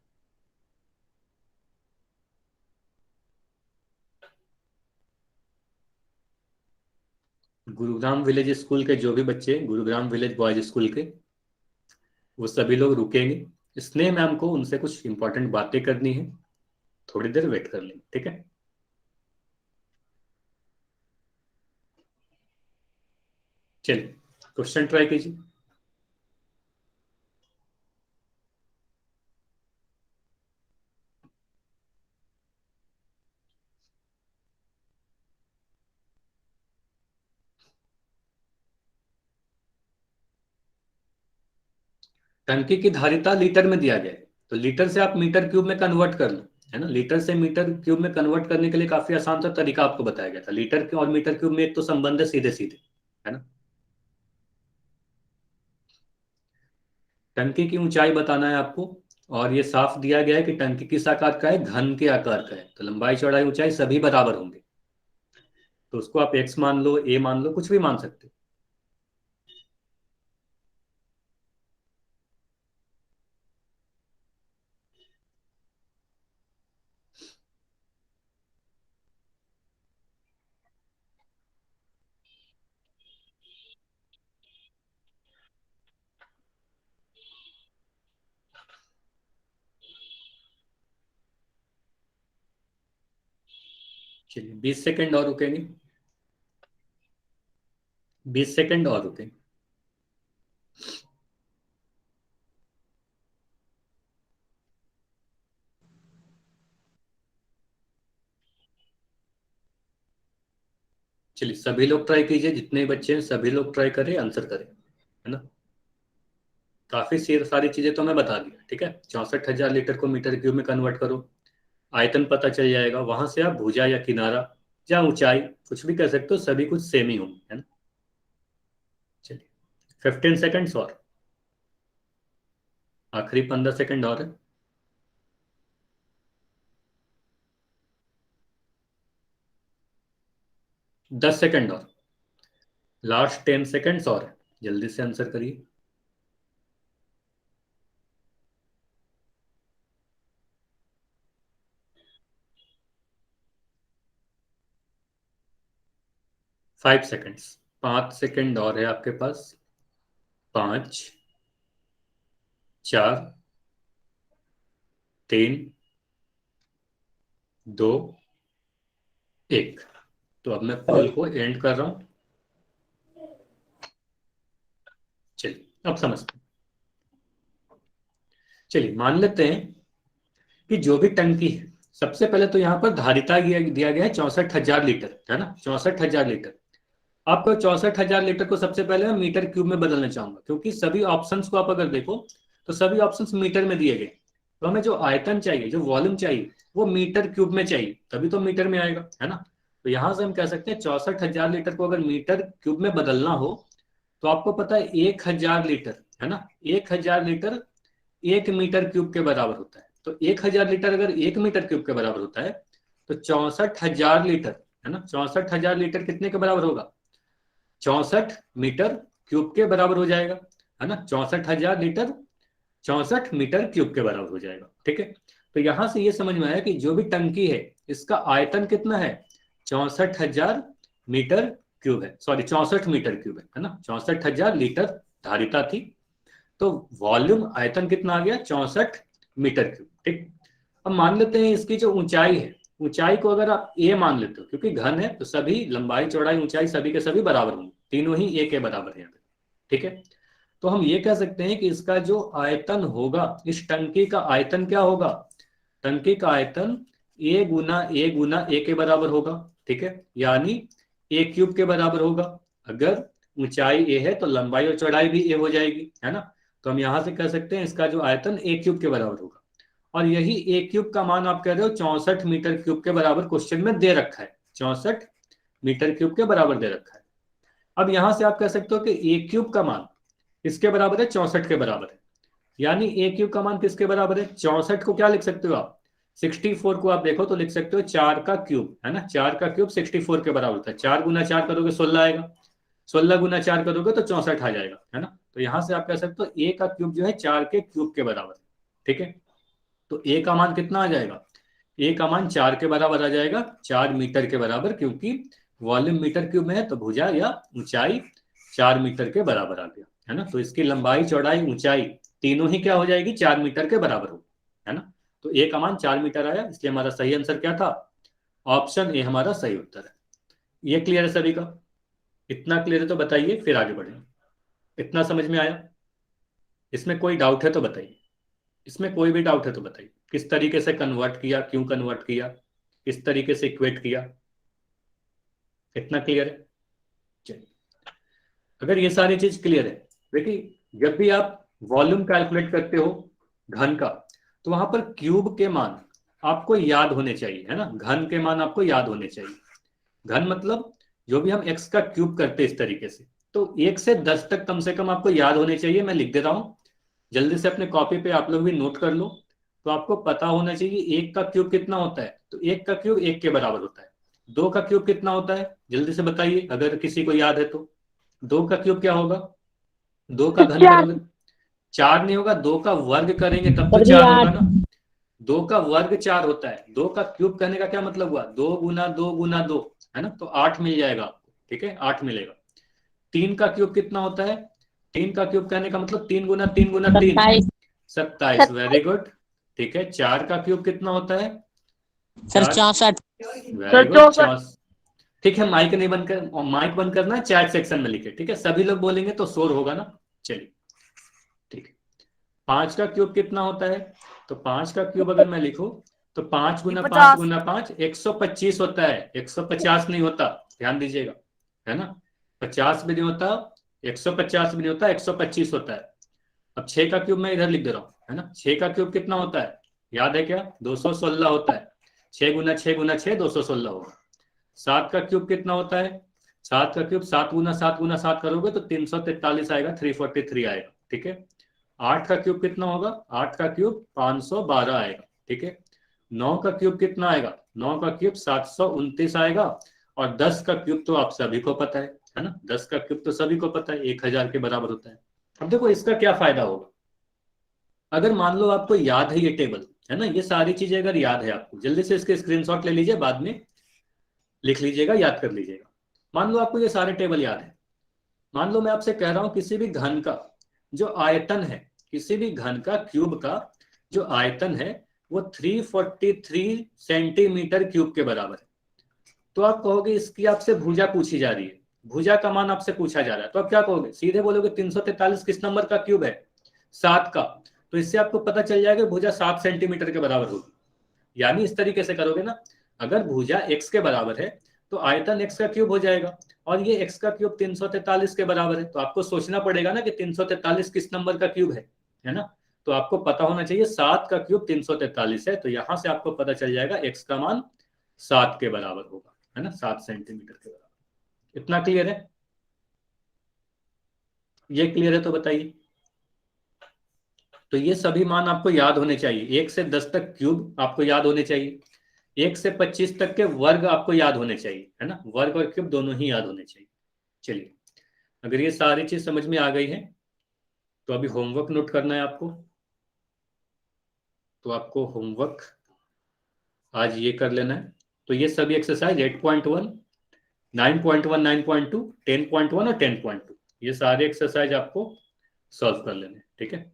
गुरुग्राम विलेज स्कूल के जो भी बच्चे, गुरुग्राम विलेज बॉयज स्कूल के, वो सभी लोग रुकेंगे। स्नेह मैम को उनसे कुछ इंपॉर्टेंट बातें करनी है, थोड़ी देर वेट कर लेंगे, ठीक है। चलिए क्वेश्चन ट्राई कीजिए। टंकी की धारिता लीटर में दिया गया है, तो लीटर से आप मीटर क्यूब में कन्वर्ट कर लो, है ना। लीटर से मीटर क्यूब में कन्वर्ट करने के लिए काफी आसान सा तरीका आपको बताया गया था। लीटर और मीटर क्यूब में एक तो संबंध है सीधे सीधे, है ना। टंकी की ऊंचाई बताना है आपको, और ये साफ दिया गया है कि टंकी किस आकार का है, घन के आकार का है, तो लंबाई चौड़ाई ऊंचाई सभी बराबर होंगे, तो उसको आप एक्स मान लो, ए मान लो, कुछ भी मान सकते हो। चलिए 20 सेकंड और रुकेंगे, 20 सेकंड और रुकेंगे। चलिए सभी लोग ट्राई कीजिए, जितने बच्चे हैं सभी लोग ट्राई करें, आंसर करें, है ना। काफी सारी चीजें तो मैं बता दिया, ठीक है। 64,000 लीटर को मीटर क्यूब में कन्वर्ट करो, आयतन पता चल जाएगा, वहां से आप भुजा या किनारा या ऊंचाई कुछ भी कह सकते हो, सभी कुछ सेम ही होंगे, है ना। चलिए 15 सेकंड्स और, आखिरी 15 सेकंड और है। 10 सेकंड और, लास्ट 10 सेकंड्स और है, जल्दी से आंसर करिए। फाइव सेकंड्स, 5 सेकंड और है आपके पास। 5, 4, 3, 2, 1। तो अब मैं कॉल को एंड कर रहा हूं। चलिए अब समझते हैं। चलिए मान लेते हैं कि जो भी टंकी है, सबसे पहले तो यहाँ पर धारिता दिया गया है 64,000 लीटर, है ना, 64,000 लीटर। आपको 64,000 लीटर को सबसे पहले मैं मीटर क्यूब में बदलना चाहूंगा, क्योंकि सभी ऑप्शंस को आप अगर देखो तो सभी ऑप्शंस मीटर में दिए गए, तो हमें जो आयतन चाहिए, जो वॉल्यूम चाहिए, वो मीटर क्यूब में चाहिए, तभी तो मीटर में आएगा, है ना। तो यहां से हम कह सकते हैं 64,000 लीटर को अगर मीटर क्यूब में बदलना हो तो आपको पता है 1,000 लीटर, है ना, 1,000 लीटर 1 मीटर क्यूब के बराबर होता है। तो 1,000 लीटर अगर 1 मीटर क्यूब के बराबर होता है तो 64,000 लीटर, है ना, 64,000 लीटर कितने के बराबर होगा, 64 मीटर क्यूब के बराबर हो जाएगा, है ना। 64,000 लीटर 64 मीटर क्यूब के बराबर हो जाएगा, ठीक है। तो यहां से ये समझ में आया कि जो भी टंकी है इसका आयतन कितना है, 64,000 मीटर क्यूब है, सॉरी 64 मीटर क्यूब है ना, 64,000 लीटर धारिता थी, तो वॉल्यूम आयतन कितना आ गया, 64 मीटर क्यूब, ठीक। अब मान लेते हैं इसकी जो ऊंचाई है, ऊंचाई को अगर आप ए मान लेते हो, क्योंकि घन है तो सभी लंबाई चौड़ाई ऊंचाई सभी के सभी बराबर होंगे, तीनों ही ए के बराबर है, ठीक है। तो हम ये कह सकते हैं कि इसका जो आयतन होगा, इस टंकी का आयतन क्या होगा, टंकी का आयतन ए गुना ए के बराबर होगा, ठीक है, यानी ए क्यूब के बराबर होगा। अगर ऊंचाई ए है तो लंबाई और चौड़ाई भी ए हो जाएगी, है ना। तो हम यहां से कह सकते हैं इसका जो आयतन ए क्यूब के बराबर होगा, और यही ए क्यूब का मान आप कह रहे हो 64 मीटर क्यूब के बराबर क्वेश्चन में दे रखा है, 64 मीटर क्यूब के बराबर दे रखा है। अब यहां से आप कह सकते हो कि ए क्यूब का मान इसके बराबर है, 64 के बराबर है, यानी ए क्यूब का मान किसके बराबर है, 64 को क्या लिख सकते हो आप, 64 को आप देखो तो लिख सकते हो 4 का क्यूब, है ना, 4 का क्यूब 64 के बराबर होता है, 4 गुना 4 करोगे 16 आएगा, 16 गुना 4 करोगे तो 64 आ जाएगा, है ना। तो यहां से आप कह सकते हो ए का क्यूब जो है 4 के क्यूब के बराबर है, ठीक है। तो ए का मान कितना आ जाएगा, ए का मान 4 के बराबर आ जाएगा, 4 मीटर के बराबर, क्योंकि वॉल्यूम मीटर क्यूब में है तो भुजा या ऊंचाई 4 मीटर के बराबर आ गया, है ना। तो इसकी लंबाई चौड़ाई ऊंचाई तीनों ही क्या हो जाएगी, 4 मीटर के बराबर होगी, है ना। तो ए का मान 4 मीटर आया, इसलिए हमारा सही आंसर क्या था, ऑप्शन ए हमारा सही उत्तर है। ये क्लियर है सभी का, इतना क्लियर है तो बताइए, फिर आगे बढ़े। इतना समझ में आया, इसमें कोई डाउट है तो बताइए, इसमें कोई भी डाउट है तो बताइए, किस तरीके से कन्वर्ट किया, क्यों कन्वर्ट किया, किस तरीके से इक्वेट किया, इतना क्लियर है। चलिए, अगर ये सारी चीज क्लियर है, देखिए जब भी आप वॉल्यूम कैलकुलेट करते हो घन का, तो वहां पर क्यूब के मान आपको याद होने चाहिए, है ना, घन के मान आपको याद होने चाहिए। घन मतलब जो भी हम x का क्यूब करते हैं इस तरीके से, तो 1 से 10 तक कम से कम आपको याद होने चाहिए। मैं लिख दे रहा हूं, जल्दी से अपने कॉपी पे आप लोग भी नोट कर लो। तो आपको पता होना चाहिए 1 का क्यूब कितना होता है, तो 1 का क्यूब 1 के बराबर होता है। 2 का क्यूब कितना होता है, जल्दी से बताइए अगर किसी को याद है तो। 2 का क्यूब क्या होगा, 2 का घन करोगे 4 नहीं होगा, 2 का वर्ग करेंगे तब तो 4 होगा ना, 2 का वर्ग 4 होता है। 2 का क्यूब कहने का क्या मतलब हुआ, 2 गुना 2 गुना 2, है ना, तो 8 मिल जाएगा आपको, ठीक है, 8 मिलेगा। 3 का क्यूब कितना होता है, 3 का क्यूब कहने का मतलब 3 गुना 3 गुना 3, 27, वेरी गुड, ठीक है। 4 का क्यूब कितना होता है सर 64, वेरी गुड, ठीक है। माइक नहीं बंद कर, माइक बंद करना है, चैट सेक्शन में लिखे, ठीक है, सभी लोग बोलेंगे तो शोर होगा ना। चलिए ठीक है। 5 का क्यूब कितना होता है, तो 5 का क्यूब अगर मैं लिखूं तो 5 गुना 5 गुना 5 125 होता है, 150 नहीं होता, ध्यान दीजिएगा, है ना, 50 भी नहीं होता, 150 भी नहीं होता, 125 होता है। अब 6 का क्यूब मैं इधर लिख दे रहा हूं, है ना, 6 का क्यूब कितना होता है, याद है क्या, 216 होता है, 6 गुना 6 गुना 6 216 होगा। 7 का क्यूब कितना होता है, 7 का क्यूब 7 गुना 7 गुना 7 करोगे तो 343 आएगा, 343 आएगा, ठीक है। 8 का क्यूब कितना होगा, 8 का क्यूब 512 आएगा, ठीक है। 9 का क्यूब कितना आएगा, 9 का क्यूब 729 आएगा, और 10 का क्यूब तो आप सभी को पता है ना, 10 का क्यूब तो सभी को पता है 1000 के बराबर होता है। अब देखो इसका क्या फायदा होगा, अगर मान लो आपको याद है ये टेबल, है ना, ये सारी चीजें अगर याद है आपको, जल्दी से इसके स्क्रीनशॉट ले लीजिए, बाद में लिख लीजिएगा, याद कर लीजिएगा। मान लो आपको ये सारे टेबल याद है, मान लो मैं आपसे कह रहा हूं किसी भी घन का जो आयतन है, किसी भी घन का क्यूब का जो आयतन है वो 343 सेंटीमीटर क्यूब के बराबर है। तो आप कहोगे इसकी आपसे भुजा पूछी जा रही है, भुजा का मान आपसे पूछा जा रहा है, तो आप क्या कहोगे, सीधे बोलोगे 343 किस नंबर का क्यूब है, 7 का। तो इससे आपको पता चल जाएगा भुजा 7 सेंटीमीटर के बराबर होगी, यानी इस तरीके से करोगे ना, अगर भुजा x के बराबर है तो आयतन x का क्यूब हो जाएगा, और ये x का क्यूब 343 के बराबर है, तो आपको सोचना पड़ेगा ना कि 343 किस नंबर का क्यूब है ना। तो आपको पता होना चाहिए 7 का क्यूब 343 है, तो यहां से आपको पता चल जाएगा x का मान 7 के बराबर होगा, है ना, 7 सेंटीमीटर के बराबर। इतना क्लियर है? ये क्लियर है तो बताइए। तो ये सभी मान आपको याद होने चाहिए, 1 से 10 तक क्यूब आपको याद होने चाहिए, 1 से 25 तक के वर्ग आपको याद होने चाहिए, है ना, वर्ग और क्यूब दोनों ही याद होने चाहिए। चलिए, अगर ये सारी चीज समझ में आ गई है तो अभी होमवर्क नोट करना है आपको। तो आपको होमवर्क आज ये कर लेना है। तो ये सभी एक्सरसाइज 8.1, 9.1, 9.2, 10.1 और 10.2 ये सारे एक्सरसाइज आपको सॉल्व कर लेने, ठीक है।